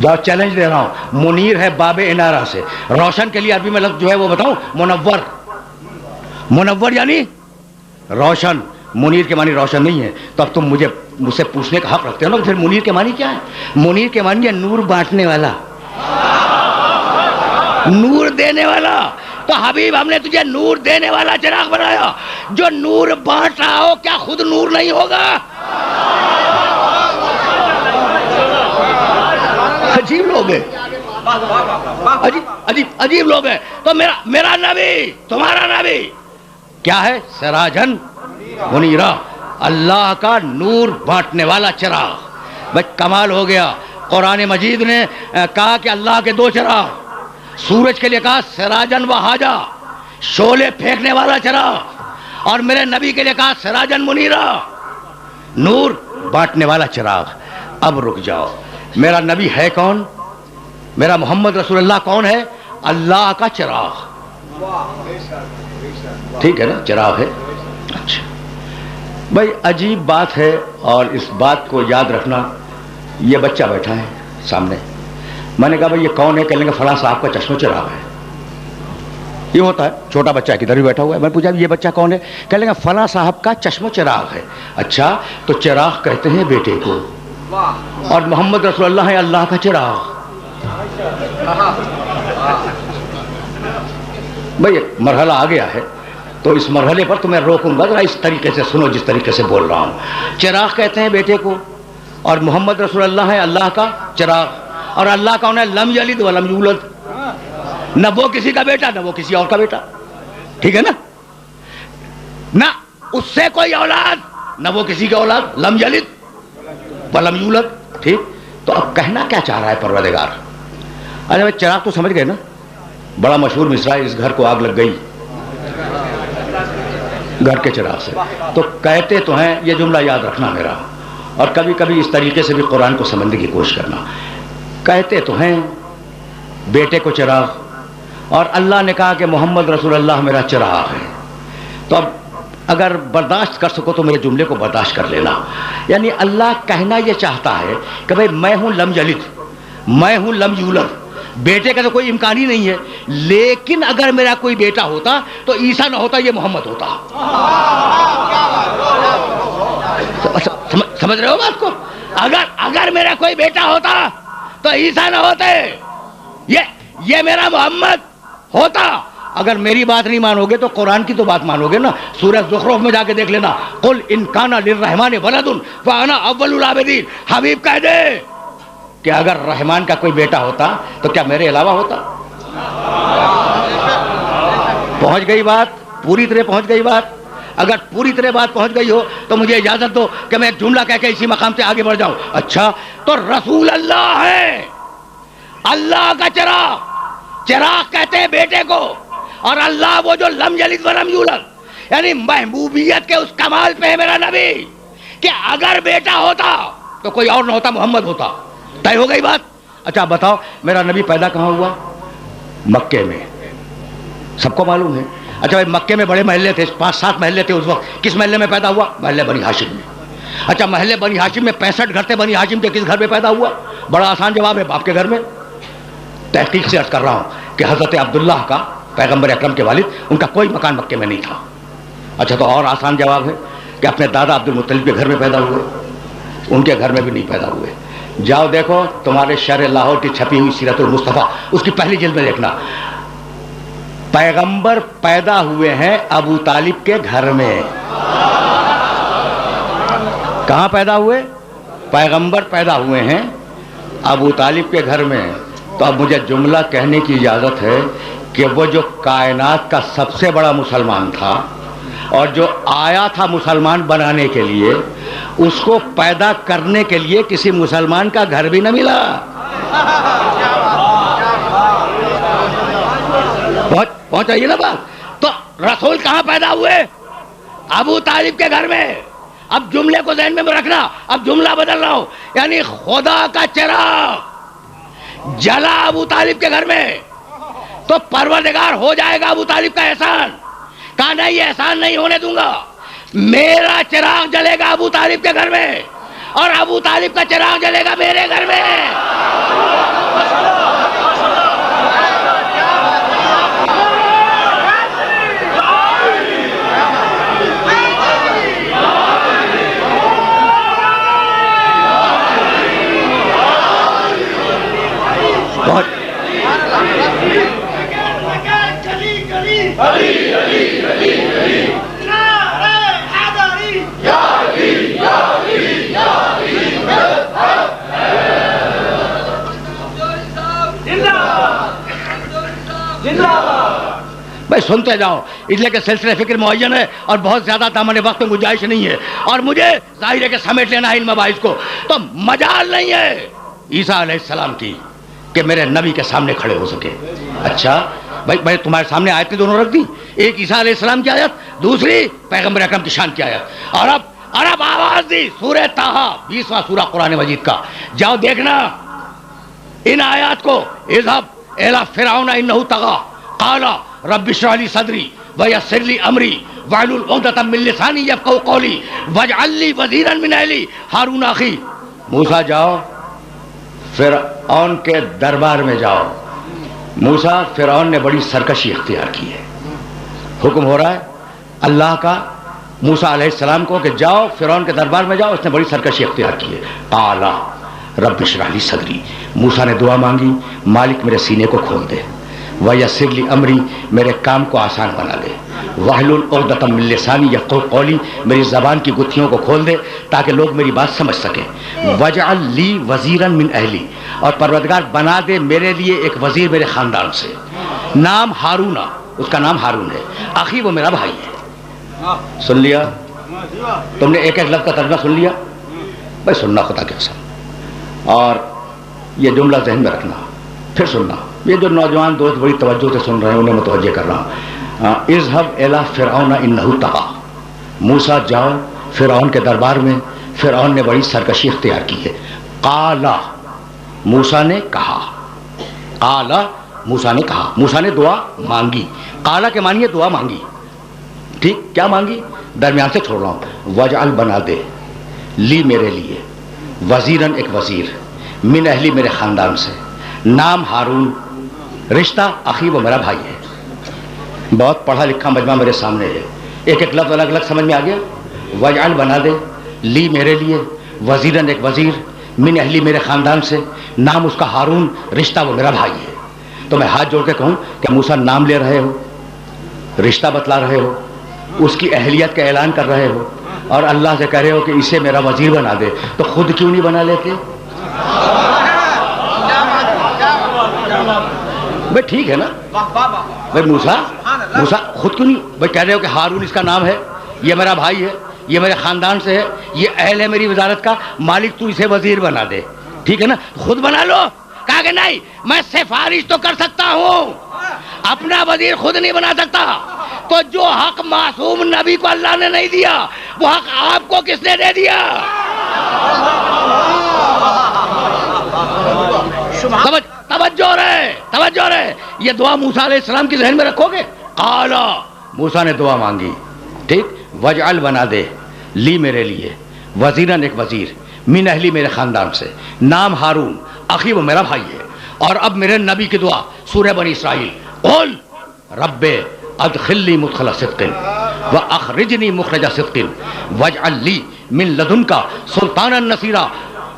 جاؤ چیلنج دے رہا ہوں, منیر ہے باب انارہ سے, روشن کے لیے عربی میں لفظ جو ہے وہ بتاؤں, منور. منور یعنی روشن, منیر کے معنی روشن نہیں ہے. تو اب تم مجھ سے پوچھنے کا حق رکھتے ہو نا پھر منیر کے معنی کیا ہے. منیر کے معنی ہے نور بانٹنے والا, نور دینے والا. تو حبیب ہم نے تجھے نور دینے والا چراغ بنایا. جو نور بانٹ رہا ہو کیا خود نور نہیں ہوگا؟ عجیب لوگ ہیں, عجیب لوگ ہیں. تو میرا نبی, تمہارا نبی کیا ہے؟ سراجن منیرا, اللہ کا نور بانٹنے والا چراغ. بھائی کمال ہو گیا. قرآن مجید نے کہا کہ اللہ کے 2 چراغ. سورج کے لیے کہا سراجن وہاجا, شعلے پھینکنے والا چراغ, اور میرے نبی کے لیے کہا سراجن منیرا, نور بانٹنے والا چراغ. اب رک جاؤ, میرا نبی ہے کون؟ میرا محمد رسول اللہ کون ہے؟ اللہ کا چراغ. ٹھیک ہے نا, چراغ ہے. اچھا بھائی عجیب بات ہے, اور اس بات کو یاد رکھنا. یہ بچہ بیٹھا ہے سامنے, میں نے کہا بھائی یہ کون ہے؟ کہنے لگا فلاں صاحب کا چشم و چراغ ہے. یہ ہوتا ہے, چھوٹا بچہ کدھر بھی بیٹھا ہوا ہے. میں نے پوچھا یہ بچہ کون ہے؟ کہنے لگا فلاں صاحب کا چشم و چراغ ہے. اچھا تو چراغ کہتے ہیں بیٹے کو, اور محمد رسول اللہ ہے اللہ کا چراغ. بھائی ایک مرحلہ آ گیا ہے, تو اس مرحلے پر تو میں روکوں گا, ذرا اس طریقے سے سنو جس طریقے سے بول رہا ہوں. چراغ کہتے ہیں بیٹے کو, اور محمد رسول اللہ ہے اللہ کا چراغ. اور اللہ کا انہیں لم یلد ولم یولد, نہ وہ کسی کا بیٹا نہ وہ کسی اور کا بیٹا. ٹھیک ہے نا, نہ اس سے کوئی اولاد نہ وہ کسی کی اولاد, لم یلد ولم یولد. ٹھیک, تو اب کہنا کیا چاہ رہا ہے پروردگار؟ ارے بھائی چراغ تو سمجھ گئے نا, بڑا مشہور مصرع ہے, اس گھر کو آگ لگ گئی گھر کے چراغ سے. تو کہتے تو ہیں, یہ جملہ یاد رکھنا میرا, اور کبھی کبھی اس طریقے سے بھی قرآن کو سمجھنے کی کوشش کرنا. کہتے تو ہیں بیٹے کو چراغ, اور اللہ نے کہا کہ محمد رسول اللہ میرا چراغ ہے. تو اب اگر برداشت کر سکو تو میرے جملے کو برداشت کر لینا. یعنی اللہ کہنا یہ چاہتا ہے کہ بھائی میں ہوں لم یلد, میں ہوں لم یولد, بیٹے کا تو کوئی امکان ہی نہیں ہے. لیکن اگر میرا کوئی بیٹا ہوتا تو عیسیٰ نہ ہوتا, یہ محمد ہوتا. سمجھ رہے ہو بات کو؟ اگر میرا کوئی بیٹا ہوتا تو عیسیٰ نہ ہوتے, یہ میرا محمد ہوتا. اگر میری بات نہیں مانو گے تو قرآن کی تو بات مانو گے نا. سورہ زخرف میں جا کے دیکھ لینا, قل ان کان للرحمن ولد فانا اول العابدین. حبیب کہہ دے کہ اگر رحمان کا کوئی بیٹا ہوتا تو کیا میرے علاوہ ہوتا؟ پہنچ گئی بات, پوری طرح پہنچ گئی بات. اگر پوری طرح بات پہنچ گئی ہو تو مجھے اجازت دو کہ میں ایک جملہ کہہ کے اسی مقام سے آگے بڑھ جاؤں. اچھا تو رسول اللہ ہے اللہ کا چراغ. چراغ کہتے ہیں بیٹے کو, اور اللہ وہ جو لم یلد ولم یولد، یعنی محبوبیت کے اس کمال پہ ہے میرا نبی کہ اگر بیٹا ہوتا تو کوئی اور نہ ہوتا، محمد ہوتا. طے ہو گئی بات. اچھا بتاؤ میرا نبی پیدا کہاں ہوا؟ مکے میں، سب کو معلوم ہے. اچھا بھائی مکے میں بڑے محلے تھے، 5-7 محلے تھے اس وقت. کس محلے میں پیدا ہوا؟ محلے بنی ہاشم میں. اچھا محلے بنی ہاشم میں 65 گھر تھے بنی ہاشم کے، کس گھر میں پیدا ہوا؟ بڑا آسان جواب ہے، باپ کے گھر میں. تحقیق سے عرض کر رہا ہوں کہ حضرت عبداللہ کا، پیغمبر اکرم کے والد، ان کا کوئی مکان مکے میں نہیں تھا. اچھا تو اور آسان جواب ہے کہ اپنے دادا عبد المطلب کے گھر میں پیدا ہوئے، ان کے گھر میں بھی نہیں پیدا ہوئے. جاؤ دیکھو تمہارے شہر لاہور کی چھپی ہوئی سیرت المصطفیٰ، اس کی پہلی جلد میں دیکھنا پیغمبر پیدا ہوئے ہیں ابو طالب کے گھر میں. کہاں پیدا ہوئے؟ پیغمبر پیدا ہوئے ہیں ابو طالب کے گھر میں. تو اب مجھے جملہ کہنے کی اجازت ہے کہ وہ جو کائنات کا سب سے بڑا مسلمان تھا اور جو آیا تھا مسلمان بنانے کے لیے، اس کو پیدا کرنے کے لیے کسی مسلمان کا گھر بھی نہ ملا. پہنچائیے نا بات. تو رسول کہاں پیدا ہوئے؟ ابو طالب کے گھر میں. اب جملے کو ذہن میں رکھنا، اب جملہ بدل رہا ہوں، یعنی خدا کا چراغ جلا ابو طالب کے گھر میں تو پروردگار ہو جائے گا ابو طالب کا احسان. کہا نہیں یہ احسان نہیں ہونے دوں گا، میرا چراغ جلے گا ابو طالب کے گھر میں اور ابو طالب کا چراغ جلے گا میرے گھر میں. بھائی سنتے جاؤ، اس لیے کہ سلسلہ فکر معین ہے اور بہت زیادہ دامن وقت میں گنجائش نہیں ہے، اور مجھے ظاہر ہے کہ سمیٹ لینا ہے ان مباحث کو، تو مجال نہیں ہے عیسیٰ علیہ السلام کی کہ میرے نبی کے سامنے کھڑے ہو سکے. اچھا بھائی میں تمہارے سامنے آیتیں دونوں رکھ دی، ایک عیسیٰ علیہ السلام کی آیت، دوسری پیغمبر اکرم کی شان کی آیت، اور اب آواز دی سورہ طٰہٰ 20واں سورہ قرآن مجید کا. جاؤ دیکھنا ان آیات کو. اذهب الى فرعون انه طغى قال رب اشرح لي صدري ويسر لي امري واحلل عقدة من لساني يفقهوا قولي واجعل لي وزيرا من اهلي هارون اخي. موسیٰ جاؤ فرعون کے دربار میں جاؤ. موسیٰ فرعون نے بڑی سرکشی اختیار کی ہے، حکم ہو رہا ہے اللہ کا موسیٰ علیہ السلام کو کہ جاؤ فرعون کے دربار میں جاؤ. اس نے بڑی سرکشی اختیار کی ہے. قال رب اشرح لي صدری، موسیٰ نے دعا مانگی مالک میرے سینے کو کھول دے، ویسر لی امری میرے کام کو آسان بنا دے، واحلل عقدۃ من لسانی یفقہوا قولی میری زبان کی گتھیوں کو کھول دے تاکہ لوگ میری بات سمجھ سکیں، واجعل لی وزیرا من اہلی اور پروردگار بنا دے میرے لیے ایک وزیر میرے خاندان سے، نام ہارون، اس کا نام ہارون ہے، اخی وہ میرا بھائی ہے. سن لیا تم نے ایک ایک لفظ کا ترجمہ سن لیا بھائی، سننا خدا کی قسم. اور یہ جملہ ذہن میں رکھنا، پھر سننا. یہ جو نوجوان دوست بڑی توجہ سے سن رہے ہیں انہیں متوجہ کر رہا ہوں. اذهب الى فرعون انه طغى، موسیٰ جاؤ فرعون کے دربار میں، فرعون نے بڑی سرکشی اختیار کی ہے. قال موسیٰ نے کہا، قال موسیٰ نے کہا، موسیٰ نے دعا مانگی. قال کے معنی ہے دعا مانگی. ٹھیک کیا مانگی درمیان سے چھوڑ رہا ہوں. وجعل بنا دے لی میرے لیے وزیرن ایک وزیر من اہلی میرے خاندان سے، نام ہارون، رشتہ اخی وہ میرا بھائی ہے. بہت پڑھا لکھا مجمع میرے سامنے ہے، ایک ایک لفظ الگ الگ سمجھ میں آ گیا. وجعل بنا دے لی میرے لیے وزیرن ایک وزیر من اہلی میرے خاندان سے، نام اس کا ہارون، رشتہ وہ میرا بھائی ہے. تو میں ہاتھ جوڑ کے کہوں کہ موسیٰ نام لے رہے ہو، رشتہ بتلا رہے ہو، اس کی اہلیت کا اعلان کر رہے ہو اور اللہ سے کہہ رہے ہو کہ اسے میرا وزیر بنا دے، تو خود کیوں نہیں بنا لیتے؟ بھائی ٹھیک ہے نا بھائی، موسیٰ خود کیوں نہیں بھائی کہہ رہے ہو کہ ہارون اس کا نام ہے، یہ میرا بھائی ہے، یہ میرے خاندان سے ہے، یہ اہل ہے میری وزارت کا، مالک تو اسے وزیر بنا دے. ٹھیک ہے نا، خود بنا لو. کہا کہ نہیں میں سفارش تو کر سکتا ہوں اپنا وزیر خود نہیں بنا سکتا تو جو حق معصوم نبی کو اللہ نے نہیں دیا وہ حق آپ کو کس نے دے دیا؟ توجہ رہے یہ دعا موسیٰ علیہ السلام کی ذہن میں رکھو گے. قال موسیٰ نے دعا مانگی, ٹھیک, وجعل بنا دے لی میرے لیے وزیرن ایک وزیر من اہلی میرے خاندان سے, نام ہارون, اخی وہ میرا بھائی ہے. اور اب میرے نبی کی دعا سورہ بنی اسرائیل, قل رب ادخلنی مدخل صدق واخرجنی مخرج صدق واجعل لی من لدنک سلطانا نصیرا.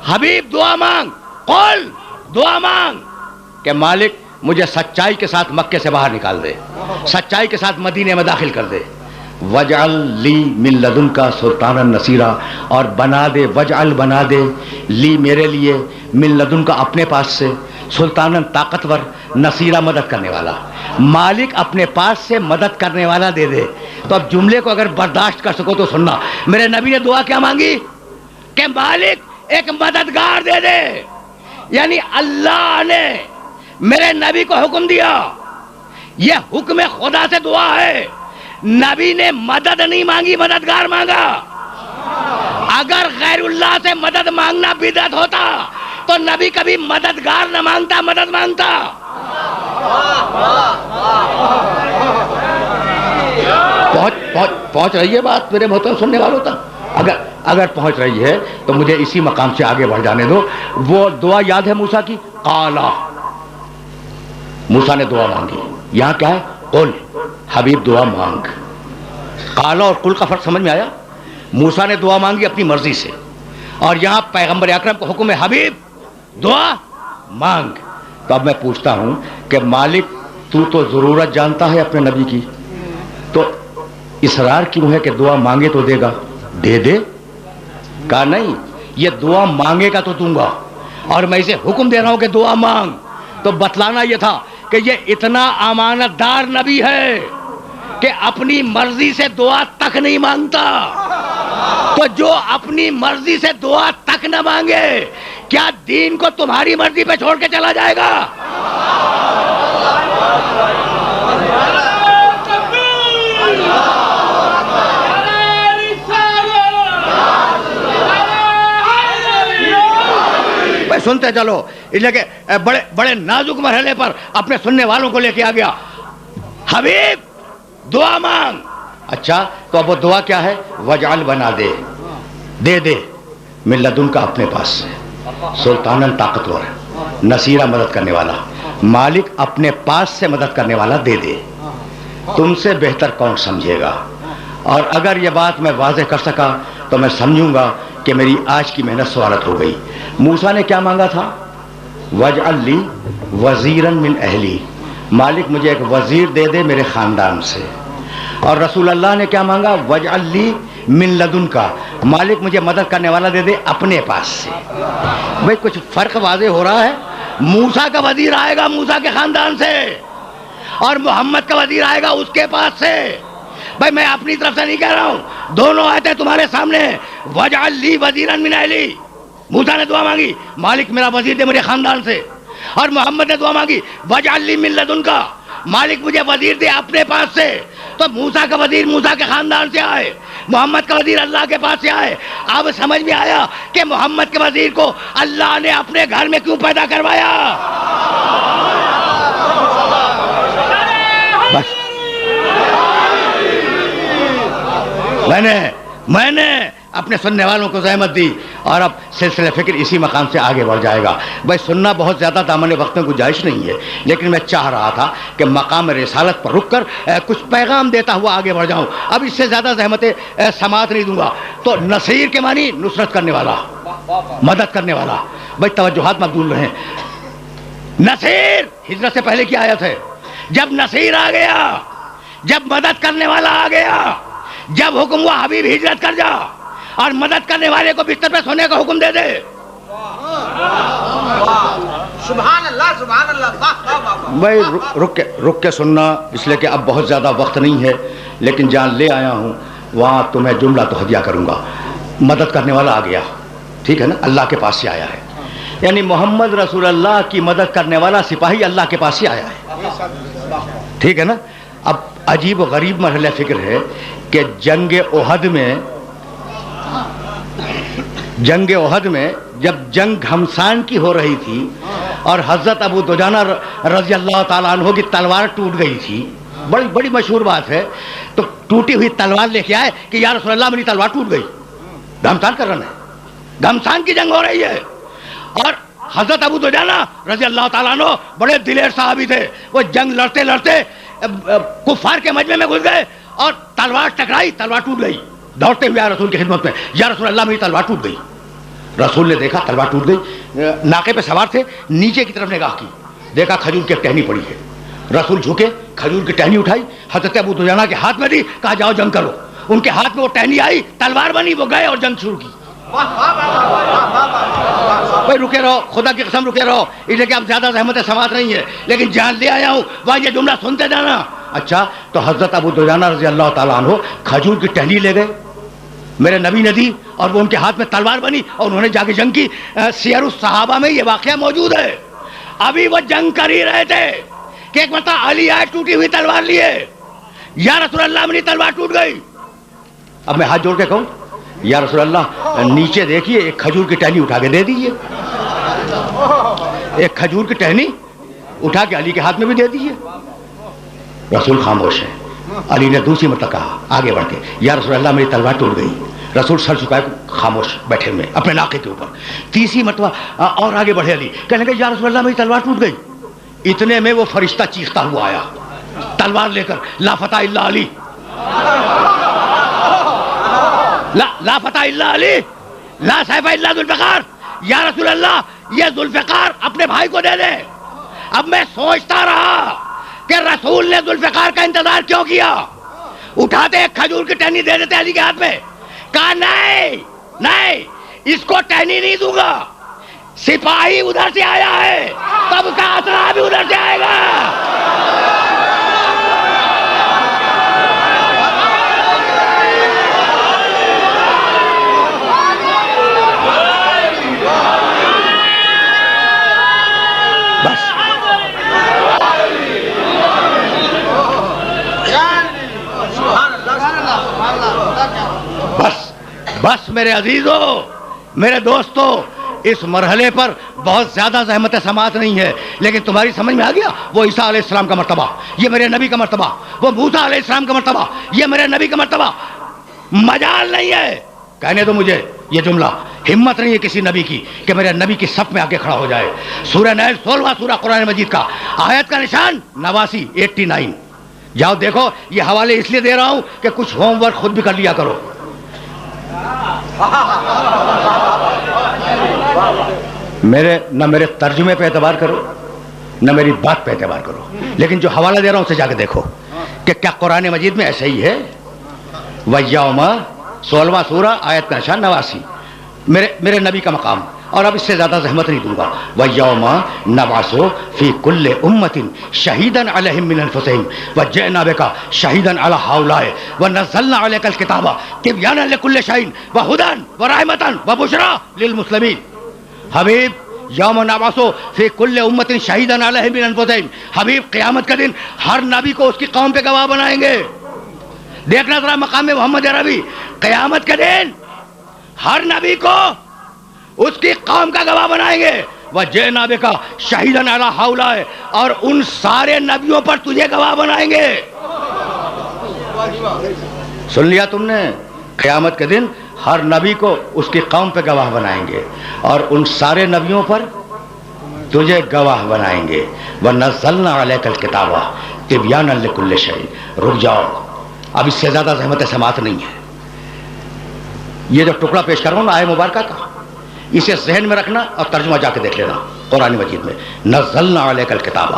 حبیب دعا مانگ, قل دعا مانگ کہ مالک مجھے سچائی کے ساتھ مکے سے باہر نکال دے, سچائی کے ساتھ مدینے میں داخل کر دے. وجعل لی من لدنک سلطانا نصیرا, اور بنا دے, وجعل بنا دے لی میرے لیے من لدنک اپنے پاس سے سلطانا طاقتور, نصیرا مدد کرنے والا. مالک اپنے پاس سے مدد کرنے والا دے دے. تو اب جملے کو اگر برداشت کر سکو تو سننا, میرے نبی نے دعا کیا مانگی کہ مالک ایک مددگار دے دے. یعنی اللہ نے میرے نبی کو حکم دیا, یہ حکم خدا سے دعا ہے. نبی نے مدد نہیں مانگی, مددگار مانگا. اگر غیر اللہ سے مدد مانگنا بدعت ہوتا تو نبی کبھی مددگار نہ مانگتا, مدد مانگتا. پہنچ رہی ہے بات میرے محترم سننے والوں تک؟ اگر پہنچ رہی ہے تو مجھے اسی مقام سے آگے بڑھ جانے دو. وہ دعا یاد ہے موسیٰ کی, قالا, موسیٰ نے دعا مانگی. یہاں کیا ہے؟ قل, حبیب دعا مانگ. قالا اور قل کا فرق سمجھ میں آیا؟ موسیٰ نے دعا مانگی اپنی مرضی سے, اور یہاں پیغمبر اکرم کو حکم ہے حبیب دعا مانگ. تو اب میں پوچھتا ہوں کہ مالک تو ضرورت جانتا ہے اپنے نبی کی, تو اصرار کیوں ہے کہ دعا مانگے تو دے گا؟ دے دے. کہا نہیں, یہ دعا مانگے گا تو دوں گا, اور میں اسے حکم دے رہا ہوں کہ دعا مانگ. تو بتلانا یہ تھا کہ یہ اتنا امانت دار نبی ہے کہ اپنی مرضی سے دعا تک نہیں مانگتا. تو جو اپنی مرضی سے دعا تک نہ مانگے, کیا دین کو تمہاری مرضی پہ چھوڑ کے چلا جائے گا؟ سنتے چلو, اس لیے کہ بڑے نازک مرحلے پر اپنے سننے والوں کو لے کے آ گیا. حبیب دعا مانگ. اچھا, تو اب وہ دعا کیا ہے؟ وجعل بنا دے, دے دے من لدنک اپنے پاس سے سلطانن طاقتور, نصیرا مدد کرنے والا. مالک اپنے پاس سے مدد کرنے والا دے دے. تم سے بہتر کون سمجھے گا؟ اور اگر یہ بات میں واضح کر سکا تو میں سمجھوں گا کہ میری آج کی محنت سوالت ہو گئی. موسیٰ نے کیا مانگا تھا؟ وجعل لی وزیرن من اہلی, مالک مجھے ایک وزیر دے دے میرے خاندان سے. اور رسول اللہ نے کیا مانگا؟ وجعل لی من لدنک, مالک مجھے مدد کرنے والا دے دے اپنے پاس سے. بھئی کچھ فرق واضح ہو رہا ہے. موسیٰ کا وزیر آئے گا موسیٰ کے خاندان سے, اور محمد کا وزیر آئے گا اس کے پاس سے. بھائی میں اپنی طرف سے نہیں کہہ رہا ہوں, دونوں آیتیں تمہارے سامنے. وجعل لی وزیرا من اہلی, موسیٰ نے دعا مانگی مالک میرا وزیر دے میرے خاندان سے, اور محمد نے دعا مانگی وجعل لی من لدنک, مالک مجھے وزیر دے اپنے پاس سے. تو موسیٰ کا وزیر موسیٰ کے خاندان سے آئے, محمد کا وزیر اللہ کے پاس سے آئے. اب سمجھ میں آیا کہ محمد کے وزیر کو اللہ نے اپنے گھر میں کیوں پیدا کروایا. بس میں نے اپنے سننے والوں کو زحمت دی, اور اب سلسلہ فکر اسی مقام سے آگے بڑھ جائے گا. بھائی سننا بہت زیادہ دامن وقت میں گنجائش نہیں ہے, لیکن میں چاہ رہا تھا کہ مقام رسالت پر رک کر کچھ پیغام دیتا ہوا آگے بڑھ جاؤں. اب اس سے زیادہ زحمتیں سماعت نہیں دوں گا. تو نصیر کے معنی نصرت کرنے والا, مدد کرنے والا. بھائی توجہات مقبول رہیں. نصیر ہجرت سے پہلے کی آیت ہے. جب نصیر آ گیا, جب مدد کرنے والا آ گیا, جب حکم ہوا حبیب ہجرت کر جا اور مدد کرنے والے کو بستر پہ سونے کا حکم دے دے. سبحان اللہ سبحان اللہ. بھائی رک کے سننا, اس لیے کہ اب بہت زیادہ وقت نہیں ہے, لیکن جہاں لے آیا ہوں وہاں تمہیں جملہ تو ہدیہ کروں گا. مدد کرنے والا آ گیا, ٹھیک ہے نا, اللہ کے پاس سے آیا ہے. یعنی محمد رسول اللہ کی مدد کرنے والا سپاہی اللہ کے پاس سے آیا ہے. ٹھیک ہے نا. اب عجیب و غریب مرحلہ فکر ہے کہ جنگ احد میں جب جنگ گھمسان کی ہو رہی تھی اور حضرت ابو دجانہ رضی اللہ تعالیٰ عنہ کی تلوار ٹوٹ گئی تھی، بڑی بڑی مشہور بات ہے، تو ٹوٹی ہوئی تلوار لے کے آئے کہ یا رسول اللہ میری تلوار ٹوٹ گئی. گھمسان کر رہا ہے، گھمسان کی جنگ ہو رہی ہے، اور حضرت ابو دجانہ رضی اللہ تعالیٰ عنہ بڑے دلیر صحابی تھے. وہ جنگ لڑتے لڑتے کفار کے مجمع میں گھس گئے اور تلوار ٹکرائی، تلوار ٹوٹ گئی. دوڑتے ہوئے رسول کی خدمت میں، یا رسول اللہ میری تلوار ٹوٹ گئی. رسول نے دیکھا تلوار ٹوٹ گئی، ناقے پہ سوار تھے، نیچے کی طرف نگاہ کی، دیکھا کھجور کی ایک ٹہنی پڑی ہے. رسول جھکے کھجور کی ٹہنی اٹھائی، حضرت ابو دجانہ کے ہاتھ میں دی، کہا جاؤ جنگ کرو. ان کے ہاتھ میں وہ ٹہنی آئی، تلوار بنی، وہ گئے اور جنگ شروع کی. بھائی رکے رہو، خدا کی قسم رکے رہو، اس لیے کہ اب زیادہ زحمت سماعت نہیں ہے، لیکن جان لے آیا ہوں، وہاں یہ جملہ سنتے جانا. اچھا تو حضرت ابو دجانہ رضی اللہ تعالیٰ عنہ کھجور کی ٹہنی لے گئے، میرے نبی نے دی، اور وہ ان کے ہاتھ میں تلوار بنی اور انہوں نے جا کے جنگ کی. سیر الصحابہ میں یہ واقعہ موجود ہے. ابھی وہ جنگ کر ہی رہے تھے کہ ایک مرتبہ علی آئے ٹوٹی ہوئی تلوار لیے، یا رسول اللہ میری تلوار ٹوٹ گئی. اب میں ہاتھ جوڑ کے کہوں یا رسول اللہ نیچے دیکھیے، ایک کھجور کی ٹہنی اٹھا کے دے دیجیے. ایک کھجور کی ٹہنی اٹھا کے علی کے ہاتھ میں بھی دے دیجیے. رسول خاموش ہے. علی نے دوسری مرتبہ کہا آگے بڑھ کے، یا رسول اللہ میری تلوار ٹوٹ گئی. رسول سر جھکائے خاموش بیٹھے ہوئے اپنے ناقے کے اوپر. تیسری مرتبہ اور آگے بڑھے علی، کہنے لگے یا رسول اللہ میری تلوار ٹوٹ گئی. اتنے میں وہ فرشتہ چیختا ہوا آیا تلوار لے کر، لا فتح الا علی، لا فتح الا علی، لا سیف الا ذوالفقار. یا رسول اللہ یہ ذوالفقار اپنے بھائی کو دے دے. اب میں سوچتا رہا کہ رسول نے ذوالفقار کا انتظار کیوں کیا. اٹھاتے ایک کھجور کی ٹہنی دے دیتے علی کے ہاتھ میں. کہا نہیں نہیں، اس کو ٹہنی نہیں دوں گا، سپاہی ادھر سے آیا ہے تب کا اثر بھی ادھر سے آئے گا. بس میرے عزیزو، میرے دوستو، اس مرحلے پر بہت زیادہ زحمت سماعت نہیں ہے، لیکن تمہاری سمجھ میں آ گیا وہ عیسیٰ علیہ السلام کا مرتبہ، یہ میرے نبی کا مرتبہ، وہ موسیٰ علیہ السلام کا مرتبہ، یہ میرے نبی کا مرتبہ. مجال نہیں ہے کہنے دو مجھے یہ جملہ، ہمت نہیں ہے کسی نبی کی کہ میرے نبی کی صف میں آ کے کھڑا ہو جائے. سورہ نحل 16واں سورہ قرآن مجید کا، آیت کا نشان 89 89. جاؤ دیکھو، یہ حوالے اس لیے دے رہا ہوں کہ کچھ ہوم ورک خود بھی کر لیا کرو. نہ میرے ترجمے پہ اعتبار کرو، نہ میری بات پہ اعتبار کرو، لیکن جو حوالہ دے رہا ہوں اسے جا کے دیکھو کہ کیا قرآن مجید میں ایسا ہی ہے. وَيَوْمَ 16واں سورہ آیت کا نشان 89، میرے نبی کا مقام. اور اب اس سے زیادہ زحمت نہیں دوں گا. وَيَوْمَ نَبْعَثُ فِي كُلِّ أُمَّةٍ شَهِيدًا عَلَيْهِمْ مِنْ أَنفُسِهِمْ وَجِئْنَا بِكَ شَهِيدًا عَلَى هَؤُلَاءِ وَنَزَّلْنَا عَلَيْكَ الْكِتَابَ تِبْيَانًا لِكُلِّ شَيْءٍ وَهُدًى وَرَحْمَةً وَبُشْرَى لِلْمُسْلِمِينَ. حبیب یوم نبعث فی کل امت شہیدا علیہم من انفسہم، حبیب قیامت کا دن ہر نبی کو اس کی قوم پہ گواہ بنائیں گے. دیکھنا ذرا مقام محمد عربی، قیامت کے دن ہر نبی کو اس کی قوم کا گواہ بنائیں گے. وَجِئْنَا بِكَ شَهِيدًا عَلَى هَؤُلَاءِ، اور ان سارے نبیوں پر تجھے گواہ بنائیں گے. سن لیا تم نے، قیامت کے دن ہر نبی کو اس کی قوم پہ گواہ بنائیں گے اور ان سارے نبیوں پر تجھے گواہ بنائیں گے. وَنَزَّلْنَا عَلَيْكَ الْكِتَابَ تِبْيَانًا لِكُلِّ شَيْءٍ. رک جاؤ، اب اس سے زیادہ زحمت سماعت نہیں ہے. یہ جو ٹکڑا پیش کر رہا ہوں نا آیہ مبارکہ کا، اسے ذہن میں رکھنا اور ترجمہ جا کے دیکھ لینا قرآن مجید میں. نَزَّلْنَا عَلَيْكَ الْكِتَابَ،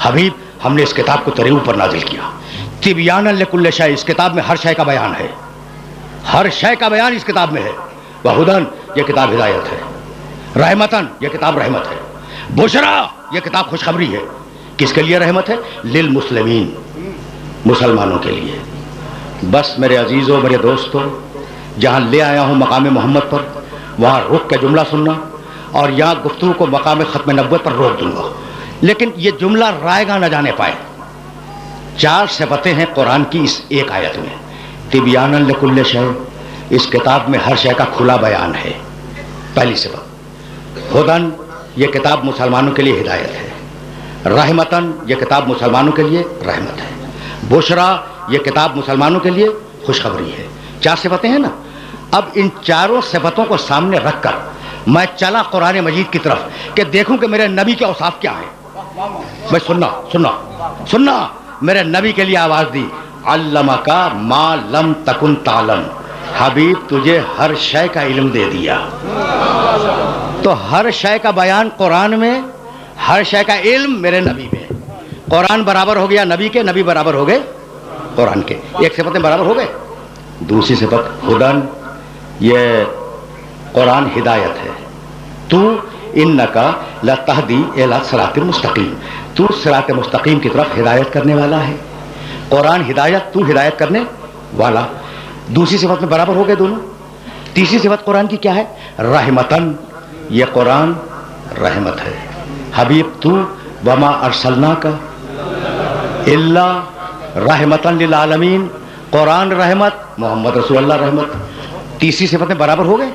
حبیب ہم نے اس کتاب کو تیرے اوپر نازل کیا. تِبْيَانًا لِكُلِّ شَيْءٍ، اس کتاب میں ہر شے کا بیان ہے، ہر شے کا بیان اس کتاب میں ہے. وَہُدًى، یہ کتاب ہدایت ہے. رحمتاً، یہ کتاب رحمت ہے. بشرا، یہ کتاب خوشخبری ہے. کس کے لیے رحمت ہے؟ للمسلمین، مسلمانوں کے لیے. بس میرے عزیزوں، میرے دوستوں، جہاں لے آیا ہوں مقام محمد پر، وہاں رک کے جملہ سننا، اور یہاں گفتگو کو مقام ختم نبوت پر روک دوں گا. لیکن یہ جملہ رائے گاہ نہ جانے پائے. 4 صفتیں ہیں قرآن کی اس ایک آیت میں. تبیانا لکل شے، اس کتاب میں ہر شے کا کھلا بیان ہے. پہلی صفت. ہدن، یہ کتاب مسلمانوں کے لیے ہدایت ہے. رحمتن، یہ کتاب مسلمانوں کے لیے رحمت ہے. بشرا، یہ کتاب مسلمانوں کے لیے خوشخبری ہے. 4 صفتیں ہیں نا. اب ان 4 صفتوں کو سامنے رکھ کر میں چلا قرآن مجید کی طرف کہ دیکھوں کہ میرے نبی کے اوصاف کیا ہیں. میں سننا میرے نبی کے لیے آواز دی. علمک ما لم تکن تعلم، حبیب تجھے ہر شے کا علم دے دیا. تو ہر شے کا بیان قرآن میں، ہر شے کا علم میرے نبی میں. قرآن برابر ہو گیا نبی کے، نبی برابر ہو گئے قرآن کے. ایک صفتیں برابر ہو گئے. دوسری صفت ہدن، یہ قرآن ہدایت ہے. تو انکا لتہدی الی صراط مستقیم، تو صراط مستقیم کی طرف ہدایت کرنے والا ہے. قرآن ہدایت، تو ہدایت کرنے والا. دوسری صفت میں برابر ہو گئے دونوں. تیسری صفت قرآن کی کیا ہے؟ رحمتن، یہ قرآن رحمت ہے. حبیب تو وما ارسلناک الا رحمتن للعالمین، قرآن رحمت، محمد رسول اللہ رحمت. تیسری صفت میں برابر ہو گئے.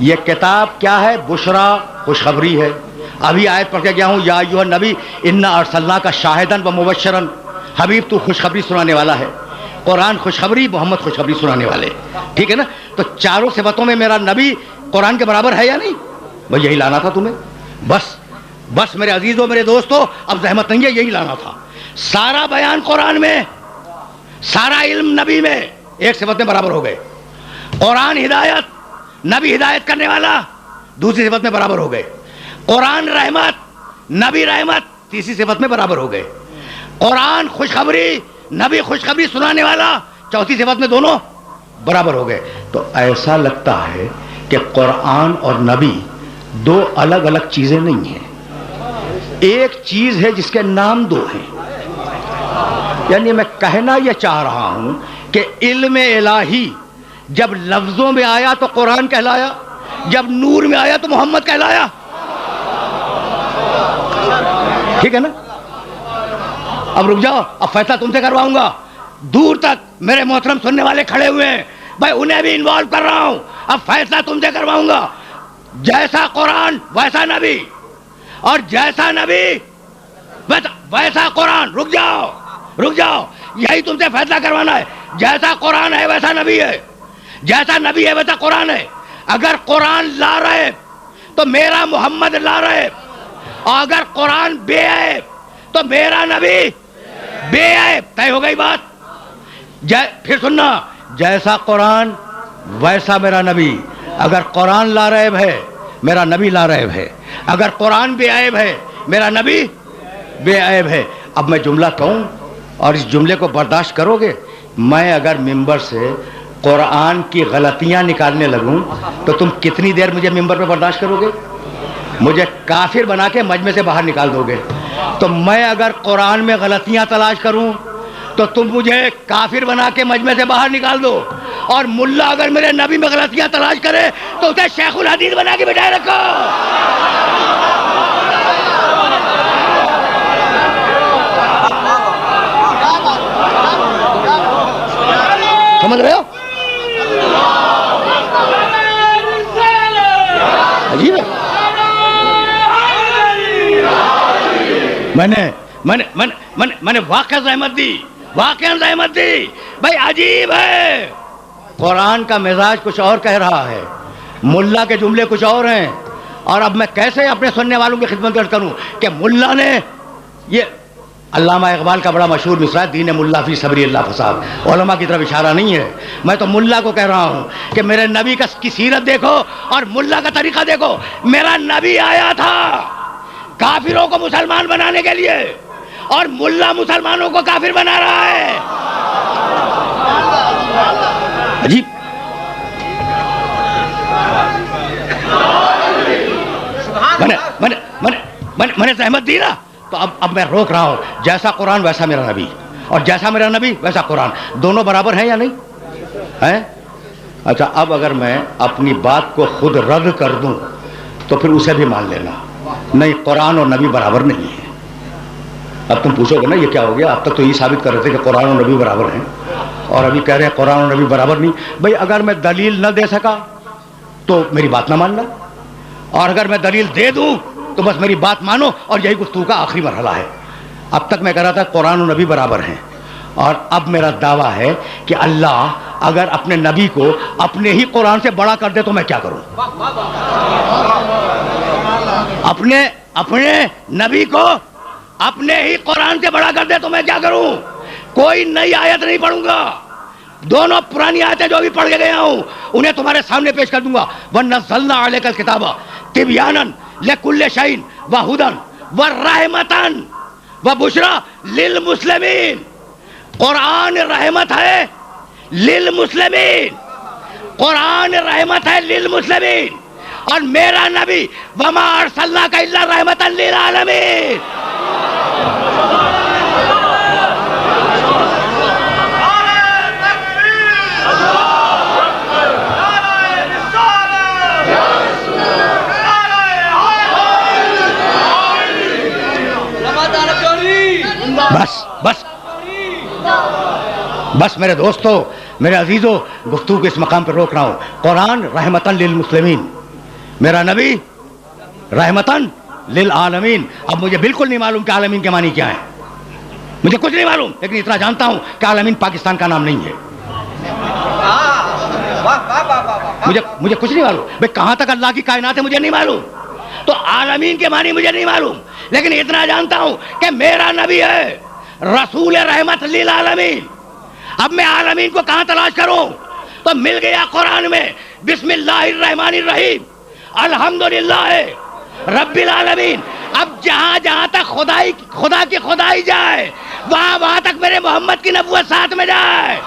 یہ کتاب کیا ہے؟ بشرا، خوشخبری ہے. ابھی آیت پڑھ کے گیا ہوں، یا ایھا النبی انا ارسلناک شاہدن و مبشرا، حبیب تو خوشخبری سنانے والا ہے. قرآن خوشخبری، محمد خوشخبری سنانے والے. ٹھیک ہے نا. تو 4 صفتوں میں میرا نبی قرآن کے برابر ہے یا نہیں؟ بھائی یہی لانا تھا تمہیں. بس میرے عزیزوں، میرے دوستوں، اب زحمت نہیں ہے، یہی لانا تھا. سارا بیان قرآن میں، سارا علم نبی میں. ایک صفت میں برابر ہو گئے. قرآن ہدایت، نبی ہدایت کرنے والا، دوسری صفت میں برابر ہو گئے. قرآن رحمت، نبی رحمت، تیسری صفت میں برابر ہو گئے. قرآن خوشخبری، نبی خوشخبری سنانے والا، چوتھی صفت میں دونوں برابر ہو گئے. تو ایسا لگتا ہے کہ قرآن اور نبی 2 الگ الگ چیزیں نہیں ہیں، ایک چیز ہے جس کے نام 2 ہیں. یعنی میں کہنا یہ چاہ رہا ہوں کہ علم الہی جب لفظوں میں آیا تو قرآن کہلایا، جب نور میں آیا تو محمد کہلایا. ٹھیک ہے نا. اب رک جاؤ، اب فیصلہ تم سے کرواؤں گا. دور تک میرے محترم سننے والے کھڑے ہوئے ہیں، بھائی انہیں بھی انوالو کر رہا ہوں. اب فیصلہ تم سے کرواؤں گا. جیسا قرآن ویسا نبی، اور جیسا نبی ویسا قرآن. رک جاؤ، یہی تم سے فیصلہ کروانا ہے. جیسا قرآن ہے ویسا نبی ہے، جیسا نبی ہے ویسا قرآن ہے. اگر قرآن لا رہے تو میرا محمد لا رہے، اور اگر قرآن بے عیب تو میرا نبی بے عیب. طے ہو گئی بات. پھر سننا، جیسا قرآن ویسا میرا نبی. اگر قرآن لا عیب ہے، میرا نبی لا عیب ہے. اگر قرآن بے عیب ہے، میرا نبی بے عیب ہے. اب میں جملہ کہوں اور اس جملے کو برداشت کرو گے؟ میں اگر ممبر سے قرآن کی غلطیاں نکالنے لگوں تو تم کتنی دیر مجھے ممبر پہ برداشت کرو گے؟ مجھے کافر بنا کے مجمع سے باہر نکال دو گے. تو میں اگر قرآن میں غلطیاں تلاش کروں تو تم مجھے کافر بنا کے مجمع سے باہر نکال دو. اور ملا اگر میرے نبی میں غلطیاں تلاش کرے تو اسے شیخ الحدیث بنا کے بٹھائے رکھو. سمجھ رہے ہو؟ عجیب ہے. میں نے واقعہ زحمت دی بھائی. عجیب ہے، قرآن کا مزاج کچھ اور کہہ رہا ہے، ملا کے جملے کچھ اور ہیں. اور اب میں کیسے اپنے سننے والوں کی خدمت کروں کہ ملا نے یہ علامہ اقبال کا بڑا مشہور مصرع ہے، دین ملا فی صبری اللہ فساد. علماء کی طرف اشارہ نہیں ہے، میں تو ملا کو کہہ رہا ہوں کہ میرے نبی کی سیرت دیکھو اور ملا کا طریقہ دیکھو. میرا نبی آیا تھا کافروں کو مسلمان بنانے کے لیے، اور ملا مسلمانوں کو کافر بنا رہا ہے. عجیب. میں نے زحمت دی نا، تو اب میں روک رہا ہوں. جیسا قرآن ویسا میرا نبی، اور جیسا میرا نبی ویسا قرآن. دونوں برابر ہیں یا نہیں ہیں؟ اچھا، اب اگر میں اپنی بات کو خود رد کر دوں تو پھر اسے بھی مان لینا. نہیں، قرآن اور نبی برابر نہیں ہے. اب تم پوچھو گے نا یہ کیا ہو گیا، اب تک تو یہ ثابت کر رہے تھے کہ قرآن و نبی برابر ہیں، اور ابھی کہہ رہے ہیں قرآن و نبی برابر نہیں. بھائی اگر میں دلیل نہ دے سکا تو میری بات نہ ماننا، اور اگر میں دلیل دے دوں تو بس میری بات مانو، اور یہی گفتگو کا آخری مرحلہ ہے. اب تک میں کہہ رہا تھا قرآن و نبی برابر ہیں، اور اب میرا دعویٰ ہے کہ اللہ اگر اپنے نبی کو اپنے ہی قرآن سے بڑا کر دے تو میں کیا کروں؟ اپنے نبی کو اپنے ہی قرآن سے بڑا کر دے تو میں کیا کروں؟ کوئی نئی آیت نہیں پڑھوں گا، دونوں پرانی آیتیں جو بھی پڑھ کے گیا ہوں انہیں تمہارے سامنے پیش کر دوں گا. وَنَزَّلْنَا عَلَيْكَ الْكِتَابَ تِبْيَانًا لِكُلِّ شَيْءٍ وَهُدًى وَرَحْمَةً وَبُشْرَىٰ لِلْمُسْلِمِينَ. قرآن رحمت ہے للمسلمین، قرآن رحمت ہے للمسلمین، اور میرا نبی وما ارسلناک الا رحمتا للعالمین. بس بس بس میرے دوستو، میرے عزیزو، گفتگو کو اس مقام پر روک رہا ہوں. قرآن رحمتاً للمسلمین، میرا نبی رحمتاً للعالمین. اب مجھے بالکل نہیں معلوم کہ عالمین کے معنی کیا ہے، مجھے کچھ نہیں معلوم، لیکن اتنا جانتا ہوں کہ عالمین پاکستان کا نام نہیں ہے. مجھے کچھ نہیں معلوم بھائی کہاں تک اللہ کی کائنات ہے، مجھے نہیں معلوم، تو عالمین کے معنی مجھے نہیں معلوم، لیکن اتنا جانتا ہوں کہ میرا نبی ہے رسول رحمت للعالمین. اب میں عالمین کو کہاں تلاش کروں؟ تو مل گیا قرآن میں. بسم اللہ الرحمن الرحیم الحمدللہ رب العالمین. اب جہاں جہاں تک خدا کی خدائی جائے وہاں تک میرے محمد کی نبوت ساتھ میں جائے.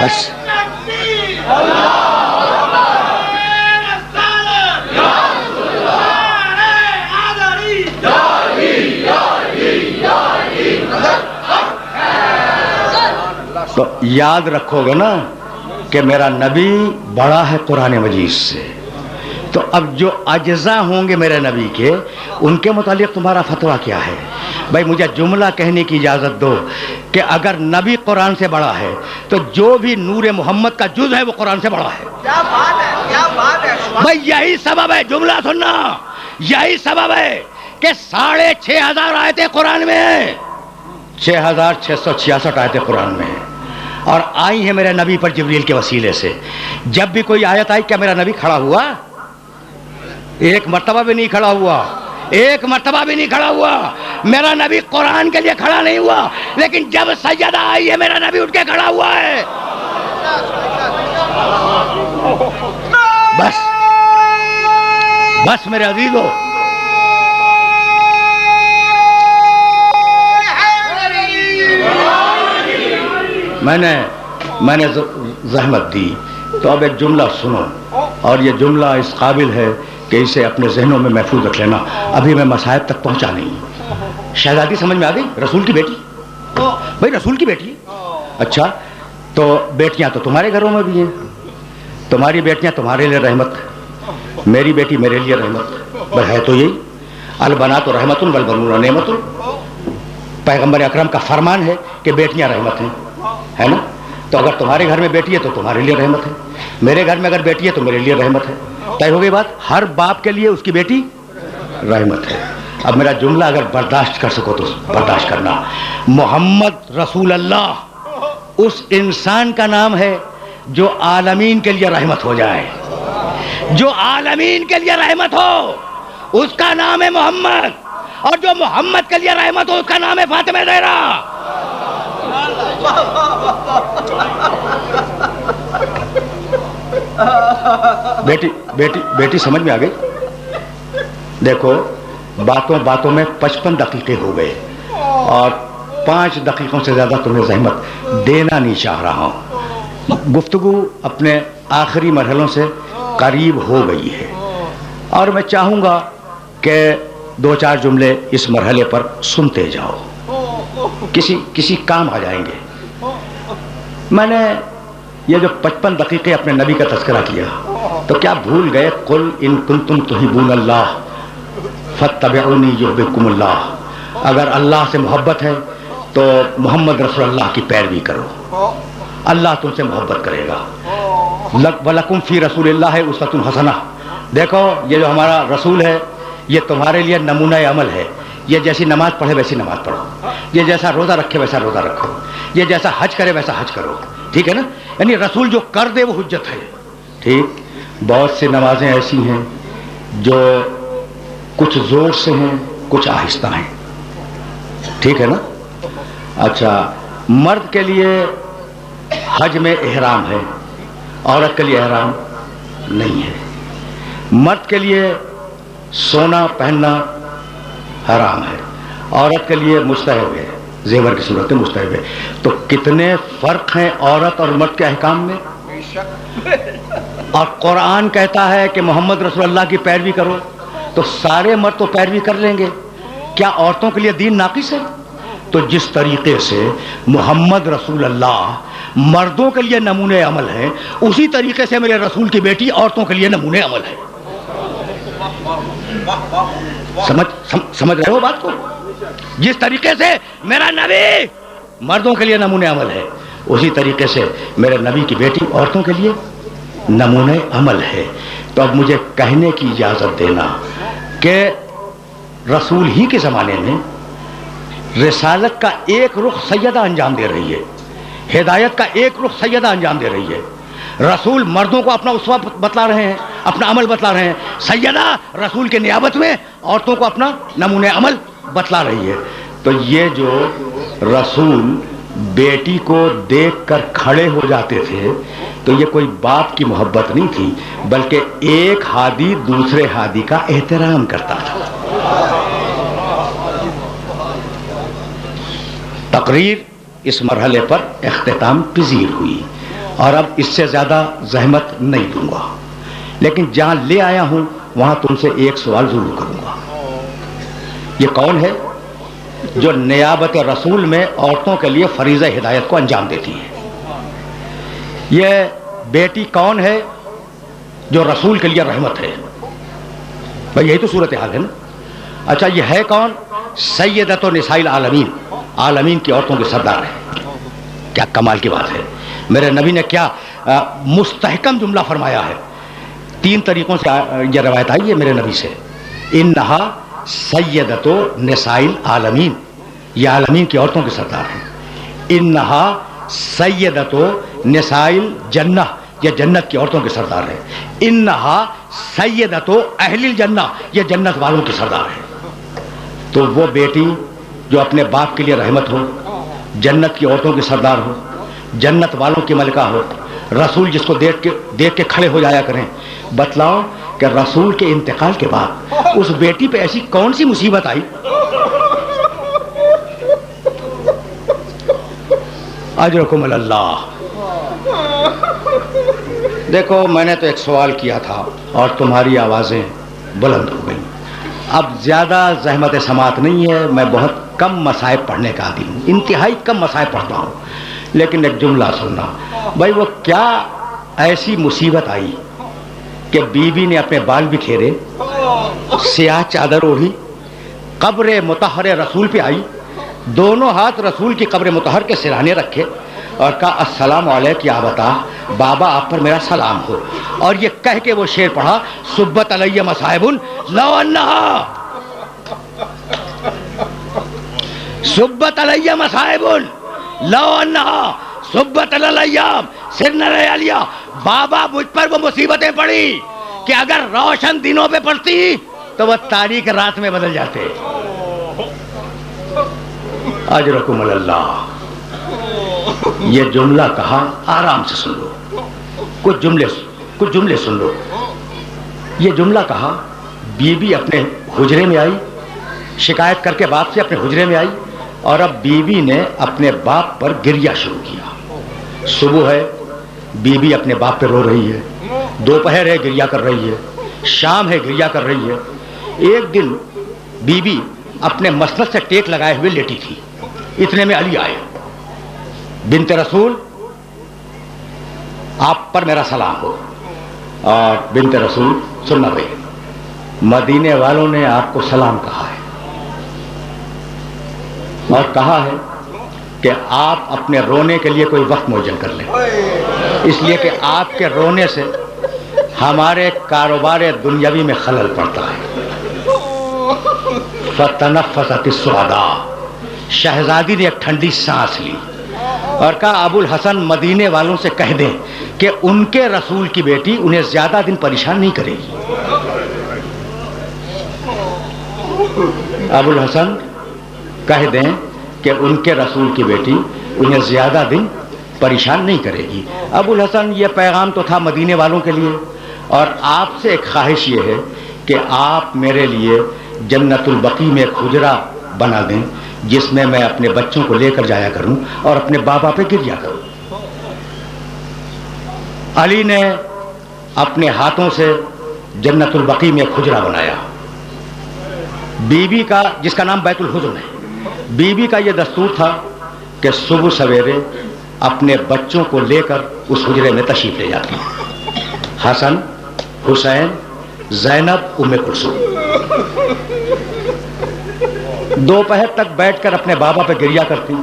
بس تو یاد رکھو گے نا کہ میرا نبی بڑا ہے قرآن مجید سے. تو اب جو اجزاء ہوں گے میرے نبی کے، ان کے متعلق تمہارا فتویٰ کیا ہے؟ بھائی مجھے جملہ کہنے کی اجازت دو کہ اگر نبی قرآن سے بڑا ہے تو جو بھی نور محمد کا جز ہے وہ قرآن سے بڑا ہے. کیا بات ہے، کیا بات ہے. بھائی یہی سبب ہے، جملہ سننا، یہی سبب ہے کہ 6,500 آیتیں قرآن میں ہیں، 6,666 آیتیں قرآن میں ہیں، اور آئی ہیں میرے نبی پر جبریل کے وسیلے سے. جب بھی کوئی آیت آئی کیا میرا نبی کھڑا ہوا؟ ایک مرتبہ بھی نہیں کھڑا ہوا، ایک مرتبہ بھی نہیں کھڑا ہوا. میرا نبی قرآن کے لیے کھڑا نہیں ہوا، لیکن جب سجدہ آئی ہے میرا نبی اٹھ کے کھڑا ہوا ہے. بس بس میرے عزیزو، میں نے زحمت دی تو اب ایک جملہ سنو، اور یہ جملہ اس قابل ہے کہ اسے اپنے ذہنوں میں محفوظ رکھ لینا. ابھی میں مصائب تک پہنچا نہیں. شہزادی سمجھ میں آ گئی؟ رسول کی بیٹی، بھائی رسول کی بیٹی. اچھا تو بیٹیاں تو تمہارے گھروں میں بھی ہیں، تمہاری بیٹیاں تمہارے لیے رحمت، میری بیٹی میرے لیے رحمت. بھائی ہے تو یہی، البنات رحمت والبنون نعمت. پیغمبر اکرم کا فرمان ہے کہ بیٹیاں رحمت ہیں، ہے نا؟ تو اگر تمہارے گھر میں بیٹی ہے تو تمہارے لیے رحمت ہے، میرے گھر میں اگر بیٹی ہے تو میرے لیے رحمت ہے. طے ہو گئی بات؟ ہر باپ کے لیے اس کی بیٹی رحمت ہے. اب میرا جملہ اگر برداشت کر سکو تو برداشت کرنا. محمد رسول اللہ اس انسان کا نام ہے جو عالمین کے لیے رحمت ہو جائے، جو عالمین کے لیے رحمت ہو اس کا نام ہے محمد، اور جو محمد کے لیے رحمت ہو اس کا نام ہے فاطمہ زہرا. بیٹی سمجھ میں آ گئی؟ دیکھو باتوں میں 55 دقیقے ہو گئے، اور 5 دقیقوں سے زیادہ تمہیں زحمت دینا نہیں چاہ رہا ہوں. گفتگو اپنے آخری مرحلوں سے قریب ہو گئی ہے، اور میں چاہوں گا کہ 2-4 جملے اس مرحلے پر سنتے جاؤ، کسی کام آ جائیں گے. میں نے یہ جو 55 دقیقے اپنے نبی کا تذکرہ کیا تو کیا بھول گئے قل ان کنتم تحبون اللہ فاتبعونی یحببکم اللہ، اگر اللہ سے محبت ہے تو محمد رسول اللہ کی پیروی کرو، اللہ تم سے محبت کرے گا۔ وَلَكُمْ فِي رَسُولِ اللَّهِ أُسْوَةٌ حَسَنَةٌ، دیکھو یہ جو ہمارا رسول ہے یہ تمہارے لیے نمونہ عمل ہے، یہ جیسی نماز پڑھے ویسی نماز پڑھو، یہ جیسا روزہ رکھے ویسا روزہ رکھو، یہ جیسا حج کرے ویسا حج کرو، ٹھیک ہے نا؟ یعنی رسول جو کر دے وہ حجت ہے، ٹھیک؟ بہت سی نمازیں ایسی ہیں جو کچھ زور سے ہیں کچھ آہستہ ہیں، ٹھیک ہے نا؟ اچھا، مرد کے لیے حج میں احرام ہے، عورت کے لیے احرام نہیں ہے، مرد کے لیے سونا پہننا حرام ہے، عورت کے لیے مستحب ہے، زیور کی صورت میں مستحب ہے۔ تو کتنے فرق ہیں عورت اور مرد کے احکام میں؟ اور قرآن کہتا ہے کہ محمد رسول اللہ کی پیروی کرو، تو سارے مرد تو پیروی کر لیں گے، کیا عورتوں کے لیے دین ناقص ہے؟ تو جس طریقے سے محمد رسول اللہ مردوں کے لیے نمونہ عمل ہے، اسی طریقے سے میرے رسول کی بیٹی عورتوں کے لیے نمونہ عمل ہے۔ سمجھ رہے ہو بات کو؟ جس طریقے سے میرا نبی مردوں کے لیے نمونہ عمل ہے، اسی طریقے سے میرے نبی کی بیٹی عورتوں کے لیے نمونہ عمل ہے۔ تو اب مجھے کہنے کی اجازت دینا کہ رسول ہی کے زمانے میں رسالت کا ایک رخ سیدہ انجام دے رہی ہے، ہدایت کا ایک رخ سیدہ انجام دے رہی ہے۔ رسول مردوں کو اپنا اسوہ بتلا رہے ہیں، اپنا عمل بتلا رہے ہیں، سیدہ رسول کے نیابت میں عورتوں کو اپنا نمونہ عمل بتلا رہی ہے۔ تو یہ جو رسول بیٹی کو دیکھ کر کھڑے ہو جاتے تھے تو یہ کوئی باپ کی محبت نہیں تھی، بلکہ ایک ہادی دوسرے ہادی کا احترام کرتا تھا۔ تقریر اس مرحلے پر اختتام پذیر ہوئی، اور اب اس سے زیادہ زحمت نہیں دوں گا، لیکن جہاں لے آیا ہوں وہاں تم سے ایک سوال ضرور کروں گا۔ یہ کون ہے جو نیابت رسول میں عورتوں کے لیے فریضہ ہدایت کو انجام دیتی ہے؟ یہ بیٹی کون ہے جو رسول کے لیے رحمت ہے؟ بھائی یہی تو صورتحال ہے نا۔ اچھا، یہ ہے کون؟ سیدۃ نساء العالمین، عالمین کی عورتوں کے سردار ہے۔ کیا کمال کی بات ہے! میرے نبی نے کیا مستحکم جملہ فرمایا ہے۔ 3 طریقوں سے یہ روایت آئی ہے میرے نبی سے، انہا سیدۃ نساء العالمین، یہ عالمین کی عورتوں کے سردار ہیں۔ انہا سیدۃ نساء الجنہ، یہ جنت کی عورتوں کے سردار ہیں۔ انہا سیدۃ اہل الجنہ، یہ جنت والوں کی سردار ہیں۔ تو وہ بیٹی جو اپنے باپ کے لیے رحمت ہو، جنت کی عورتوں کی سردار ہو، جنت والوں کی ملکہ ہو، رسول جس کو دیکھ کے کھڑے ہو جایا کریں، بتلاؤ کہ رسول کے انتقال کے بعد اس بیٹی پہ ایسی کون سی مصیبت آئی؟ اجرکم اللہ۔ دیکھو، میں نے تو ایک سوال کیا تھا اور تمہاری آوازیں بلند ہو گئیں۔ اب زیادہ زحمت سماعت نہیں ہے، میں بہت کم مصائب پڑھنے کا عادی ہوں، انتہائی کم مصائب پڑھتا ہوں، لیکن ایک جملہ سننا۔ بھائی وہ کیا ایسی مصیبت آئی کہ بیوی نے اپنے بال بکھیرے، سیاہ چادر اوڑھی، قبر مطہر رسول پہ آئی، دونوں ہاتھ رسول کی قبر مطہر کے سرہانے رکھے اور کہا السلام علیک یا ابتا، بابا آپ پر میرا سلام ہو، اور یہ کہہ کے وہ شعر پڑھا، صبت علیہ مصائب لو انہا، صبت علیہ مصائب لو انہا صبت الایام سرن لیالیا، بابا مجھ پر وہ مصیبتیں پڑی کہ اگر روشن دنوں پہ پڑتی تو وہ تاریک رات میں بدل جاتے۔ اجرکم اللہ۔ یہ جملہ کہا، آرام سے سن لو، کچھ جملے سن لو۔ یہ جملہ کہا، بیوی اپنے حجرے میں آئی، شکایت کر کے باپ سے اپنے حجرے میں آئی، اور اب بیوی نے اپنے باپ پر گریہ شروع کیا۔ صبح ہے، بیوی اپنے باپ پہ رو رہی ہے، دوپہر ہے گریہ کر رہی ہے، شام ہے گریہ کر رہی ہے۔ ایک دن بیوی اپنے مسند سے ٹیک لگائے ہوئے لیٹی تھی، اتنے میں علی آئے، بنت رسول آپ پر میرا سلام ہو، اور بنت رسول سننا بھائی مدینے والوں نے آپ کو سلام کہا ہے اور کہا ہے کہ آپ اپنے رونے کے لیے کوئی وقت معین کر لیں، اس لیے کہ آپ کے رونے سے ہمارے کاروبار دنیاوی میں خلل پڑتا ہے۔ فتنفست السعداء، شہزادی نے ایک ٹھنڈی سانس لی اور کہا ابو الحسن مدینے والوں سے کہہ دیں کہ ان کے رسول کی بیٹی انہیں زیادہ دن پریشان نہیں کرے گی۔ ابو الحسن کہہ دیں کہ ان کے رسول کی بیٹی انہیں زیادہ دن پریشان نہیں کرے گی۔ ابو الحسن یہ پیغام تو تھا مدینے والوں کے لیے، اور آپ سے ایک خواہش یہ ہے کہ آپ میرے لیے جنت البقیع میں ایک حجرہ بنا دیں جس میں میں اپنے بچوں کو لے کر جایا کروں اور اپنے بابا پہ گریا کروں۔ علی نے اپنے ہاتھوں سے جنت البقیع میں ایک حجرہ بنایا۔ بی بی کا، جس کا نام بیت الحزن ہے، بی بی کا یہ دستور تھا کہ صبح سویرے اپنے بچوں کو لے کر اس حجرے میں تشریف لے جاتی، حسن، حسین، زینب، ام کلثوم۔ دوپہر تک بیٹھ کر اپنے بابا پہ گریا کرتی،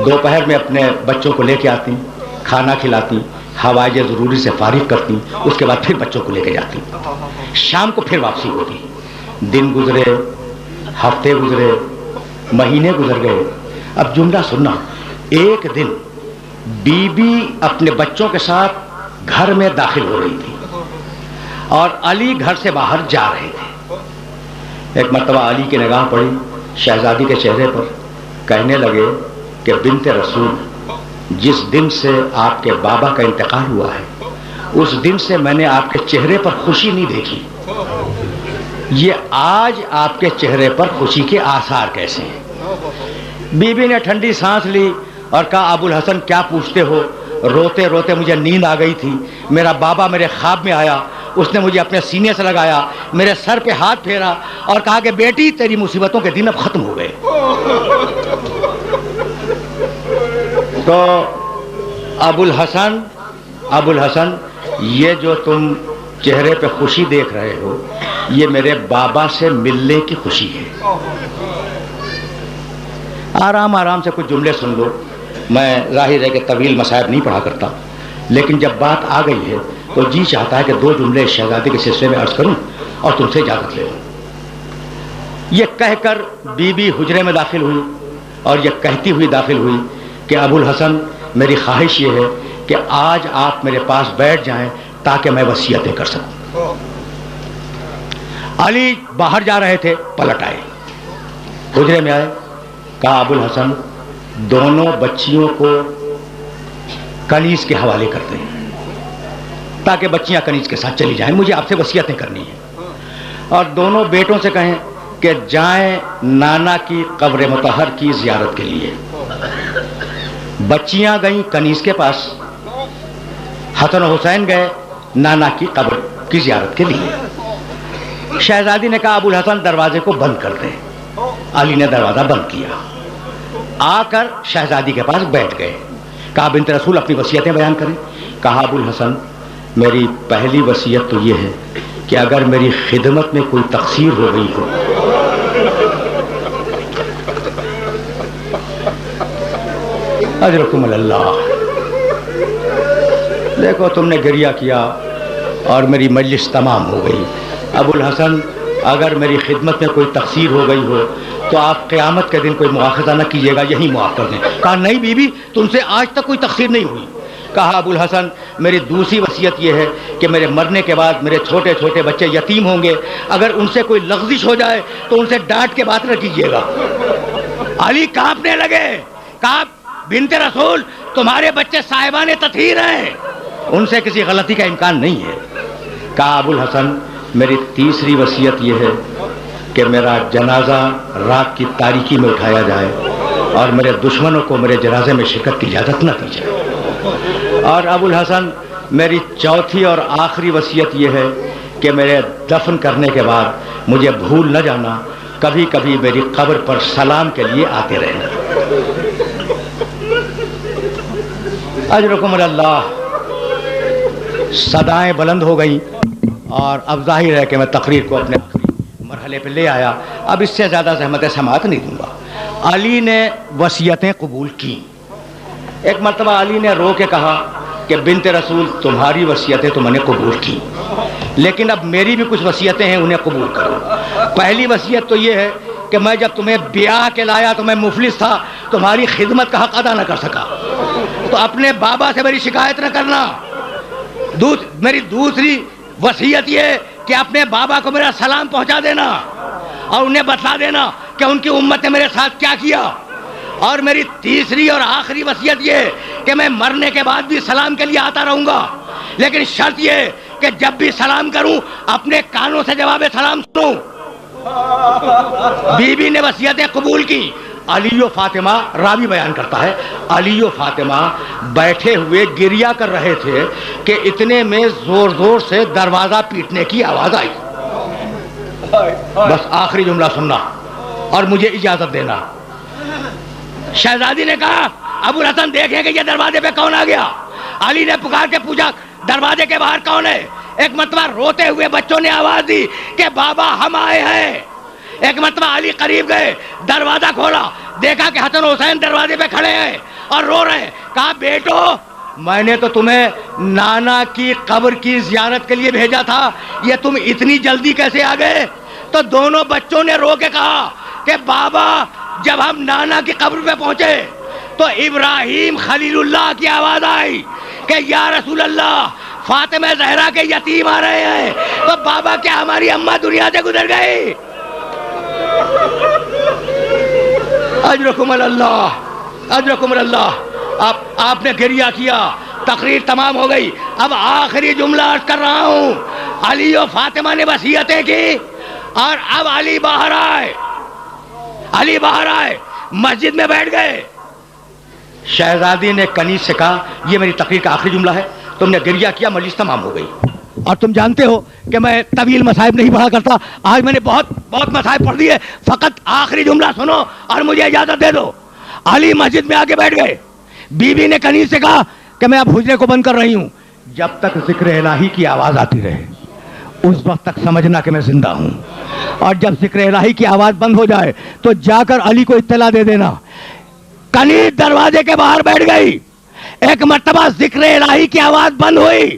دوپہر میں اپنے بچوں کو لے کے آتی، کھانا کھلاتی، حوائج ضروری سے فارغ کرتی، اس کے بعد پھر بچوں کو لے کے جاتی، شام کو پھر واپسی ہوتی۔ دن گزرے، ہفتے گزرے، مہینے گزر گئے۔ اب جملہ سننا، ایک دن بی بی اپنے بچوں کے ساتھ گھر میں داخل ہو رہی تھی اور علی گھر سے باہر جا رہے تھے۔ ایک مرتبہ علی کی نگاہ پڑی شہزادی کے چہرے پر، کہنے لگے کہ بنت رسول، جس دن سے آپ کے بابا کا انتقال ہوا ہے اس دن سے میں نے آپ کے چہرے پر خوشی نہیں دیکھی، یہ آج آپ کے چہرے پر خوشی کے آثار کیسے ہیں؟ بی بی نے ٹھنڈی سانس لی اور کہا ابو الحسن کیا پوچھتے ہو، روتے روتے مجھے نیند آ گئی تھی، میرا بابا میرے خواب میں آیا، اس نے مجھے اپنے سینے سے لگایا، میرے سر پہ ہاتھ پھیرا اور کہا کہ بیٹی تیری مصیبتوں کے دن اب ختم ہو گئے۔ تو ابو الحسن یہ جو تم چہرے پہ خوشی دیکھ رہے ہو یہ میرے بابا سے ملنے کی خوشی ہے۔ آرام آرام سے کچھ جملے سن لو، میں ظاہر ہے کہ طویل مصائب نہیں پڑھا کرتا، لیکن جب بات آ گئی ہے تو جی چاہتا ہے کہ دو جملے شہزادی کے سلسلے میں عرض کروں اور تم سے اجازت لے لوں۔ یہ کہہ کر بی بی حجرے میں داخل ہوئی اور یہ کہتی ہوئی داخل ہوئی کہ ابو الحسن میری خواہش یہ ہے کہ آج آپ میرے پاس بیٹھ جائیں تاکہ میں وصیتیں کر سکوں۔ علی باہر جا رہے تھے، پلٹ آئے، حجرے میں آئے، کہا ابو الحسن دونوں بچیوں کو کنیز کے حوالے کرتے ہیں تاکہ بچیاں کنیز کے ساتھ چلی جائیں، مجھے آپ سے وصیتیں کرنی ہیں، اور دونوں بیٹوں سے کہیں کہ جائیں نانا کی قبر مطہر کی زیارت کے لیے۔ بچیاں گئیں کنیز کے پاس، حسن و حسین گئے نانا کی قبر کی زیارت کے لیے۔ شہزادی نے کہا ابو الحسن دروازے کو بند کر دیں۔ علی نے دروازہ بند کیا، آ کر شہزادی کے پاس بیٹھ گئے، کہا بنت رسول اپنی وصیتیں بیان کریں۔ کہا ابو الحسن میری پہلی وصیت تو یہ ہے کہ اگر میری خدمت میں کوئی تقصیر ہو گئی ہو اجرکم اللہ۔ دیکھو تم نے گریہ کیا اور میری مجلس تمام ہو گئی۔ ابو الحسن اگر میری خدمت میں کوئی تقصیر ہو گئی ہو تو آپ قیامت کے دن کوئی مواخذہ نہ کیجیے گا، یہی معاف کر دیں۔ کہا نہیں بی بی تم سے آج تک کوئی تقصیر نہیں ہوئی۔ کہا ابو الحسن میری دوسری وصیت یہ ہے کہ میرے مرنے کے بعد میرے چھوٹے چھوٹے بچے یتیم ہوں گے، اگر ان سے کوئی لغزش ہو جائے تو ان سے ڈانٹ کے بات نہ کیجیے گا۔ علی کانپنے لگے، کہا بنت رسول تمہارے بچے صاحبان تطہیر ہیں، ان سے کسی غلطی کا امکان نہیں ہے۔ کہا ابو الحسن میری تیسری وصیت یہ ہے کہ میرا جنازہ رات کی تاریکی میں اٹھایا جائے اور میرے دشمنوں کو میرے جنازے میں شرکت کی اجازت نہ دی جائے۔ اور ابو الحسن میری چوتھی اور آخری وصیت یہ ہے کہ میرے دفن کرنے کے بعد مجھے بھول نہ جانا، کبھی کبھی میری قبر پر سلام کے لیے آتے رہنا۔ اجرکم اللہ۔ صدائیں بلند ہو گئیں اور اب ظاہر ہے کہ میں تقریر کو اپنے پلے پہ لے آیا. اب اس سے زیادہ زحمت سماعت نہیں دوں گا. علی نے وصیتیں قبول کی. ایک مرتبہ علی نے رو کے کہا کہ بنت رسول تمہاری وصیتیں تو میں نے قبول کی، لیکن اب میری بھی کچھ وصیتیں ہیں، انہیں قبول کرو. پہلی وصیت تو یہ ہے کہ میں جب تمہیں بیاہ کے لایا تو میں مفلس تھا، تمہاری خدمت کا حق ادا نہ کر سکا، تو اپنے بابا سے میری شکایت نہ کرنا. میری دوسری وصیت یہ کہ اپنے بابا کو میرا سلام پہنچا دینا اور انہیں بتلا دینا کہ ان کی امت نے میرے ساتھ کیا کیا. اور میری تیسری اور آخری وصیت یہ کہ میں مرنے کے بعد بھی سلام کے لیے آتا رہوں گا، لیکن شرط یہ کہ جب بھی سلام کروں اپنے کانوں سے جواب سلام سنوں. بی بی نے وصیتیں قبول کی. علی و فاطمہ، راوی بیان کرتا ہے، علی و فاطمہ بیٹھے ہوئے گریہ کر رہے تھے کہ اتنے میں زور زور سے دروازہ پیٹنے کی آواز آئی. بس آخری جملہ سننا اور مجھے اجازت دینا. شہزادی نے کہا ابو الحسن دیکھیں کہ یہ دروازے پہ کون آ گیا. علی نے پکار کے پوچھا دروازے کے باہر کون ہے. ایک مرتبہ روتے ہوئے بچوں نے آواز دی کہ بابا ہم آئے ہیں. ایک مرتبہ علی قریب گئے، دروازہ کھولا، دیکھا کہ حسن حسین دروازے پہ کھڑے ہیں اور رو رہے ہیں. کہا بیٹو میں نے تو تمہیں نانا کی قبر کی زیارت کے لیے بھیجا تھا، یہ تم اتنی جلدی کیسے آ گئے؟ تو دونوں بچوں نے رو کے کہا کہ بابا جب ہم نانا کی قبر پہ پہنچے تو ابراہیم خلیل اللہ کی آواز آئی کہ یا رسول اللہ فاطمہ زہرا کے یتیم آ رہے ہیں. تو بابا کیا ہماری اماں دنیا سے گزر گئی؟ اجرکم اللہ، اجرکم اللہ. آپ نے گریہ کیا، تقریر تمام ہو گئی. اب آخری جملہ عرض کر رہا ہوں. علی و فاطمہ نے وصیتیں کی اور اب علی باہر آئے. علی باہر آئے، مسجد میں بیٹھ گئے. شہزادی نے کنیز سے کہا یہ میری تقریر کا آخری جملہ ہے، تم نے گریہ کیا، مجلس تمام ہو گئی. اور تم جانتے ہو کہ میں طویل مصائب نہیں پڑھا کرتا، آج میں نے بہت مصائب پڑھ دیے، فقط آخری جملہ سنو اور مجھے اجازت دے دو. علی مسجد میں آ کے بیٹھ گئے. بی بی نے کنیز سے کہا کہ میں اب حجرے کو بند کر رہی ہوں، جب تک ذکر الہی کی آواز آتی رہے اس وقت تک سمجھنا کہ میں زندہ ہوں، اور جب ذکر الہی کی آواز بند ہو جائے تو جا کر علی کو اطلاع دے دینا. کنیز دروازے کے باہر بیٹھ گئی. ایک مرتبہ ذکر الہی کی آواز بند ہوئی،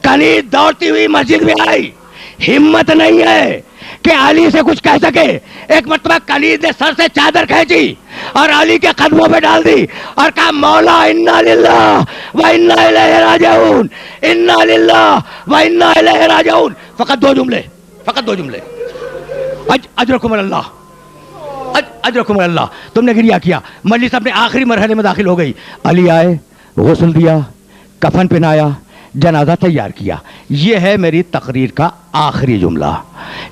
کنیز دوڑتی ہوئی مسجد میں آئی. ہمت نہیں ہے کہ علی سے کچھ کہہ سکے. ایک مرتبہ کنیز نے سر سے چادر کھینچی اور علی کے قدموں پہ ڈال دی اور کہا مولا انا للہ و انا الیہ راجعون، انا للہ و انا الیہ راجعون. فقط دو جملے. اجرکم اللہ، اجرکم اللہ. تم نے گریہ کیا. مجلس اپنے آخری مرحلے میں داخل ہو گئی. علی آئے، غسل دیا، کفن پہنایا، جنازہ تیار کیا. یہ ہے میری تقریر کا آخری جملہ.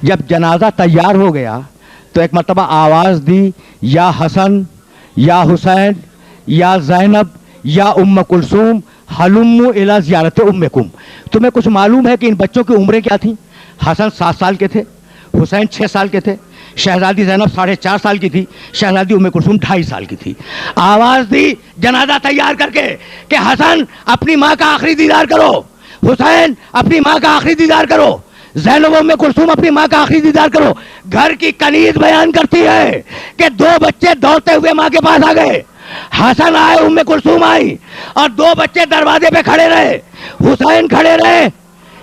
جب جنازہ تیار ہو گیا تو ایک مرتبہ آواز دی یا حسن یا حسین یا زینب یا ام کلثوم حلموا الی زیارت امکم. تمہیں کچھ معلوم ہے کہ ان بچوں کی عمریں کیا تھیں؟ حسن 7 سال کے تھے، حسین 6 سال کے تھے، شہزادی زینب 4.5 سال کی تھی، شہزادی ام کلثوم 2.5 سال کی تھی. آواز دی جنازہ تیار کر کے کہ حسن اپنی ماں کا آخری دیدار کرو، حسین اپنی ماں کا آخری دیدار کرو، زینب ام کلثوم اپنی ماں کا آخری دیدار کرو. گھر کی کنیز بیان کرتی ہے کہ 2 بچے دوڑتے ہوئے ماں کے پاس آ گئے. حسن آئے، ام کلثوم آئی اور 2 بچے دروازے پہ کھڑے رہے. حسین کھڑے رہے،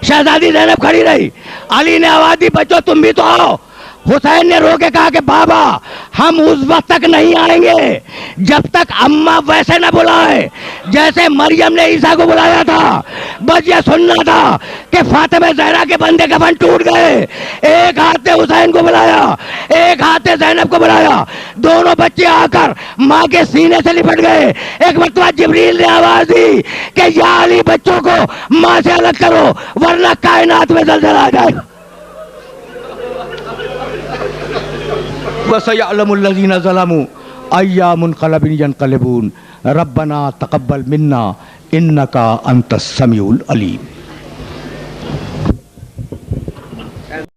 شہزادی زینب کھڑی رہی. علی نے آواز دی بچوں تم بھی تو آؤ. حسین نے رو کے کہا کہ بابا ہم اس وقت تک نہیں آئیں گے جب تک اماں ویسے نہ بلائے جیسے مریم نے عیسیٰ کو بلایا تھا. بس یہ سننا تھا کہ فاطمہ زہرا کے بندے کفن ٹوٹ گئے. ایک ہاتھ نے حسین کو بلایا، ایک ہاتھ نے زینب کو بلایا. دونوں بچے آ کر ماں کے سینے سے لپٹ گئے. ایک مرتبہ جبریل نے آواز دی کہ یا علی بچوں کو ماں سے الگ کرو ورنہ کائنات میں زلزلہ آ جائے گا. وَسَيَعْلَمُ الَّذِينَ ظَلَمُوا أَيَّ مُنْقَلَبٍ يَنْقَلِبُونَ رَبَّنَا تَقَبَّلْ مِنَّا إِنَّكَ أَنْتَ السَّمِيعُ الْعَلِيمُ.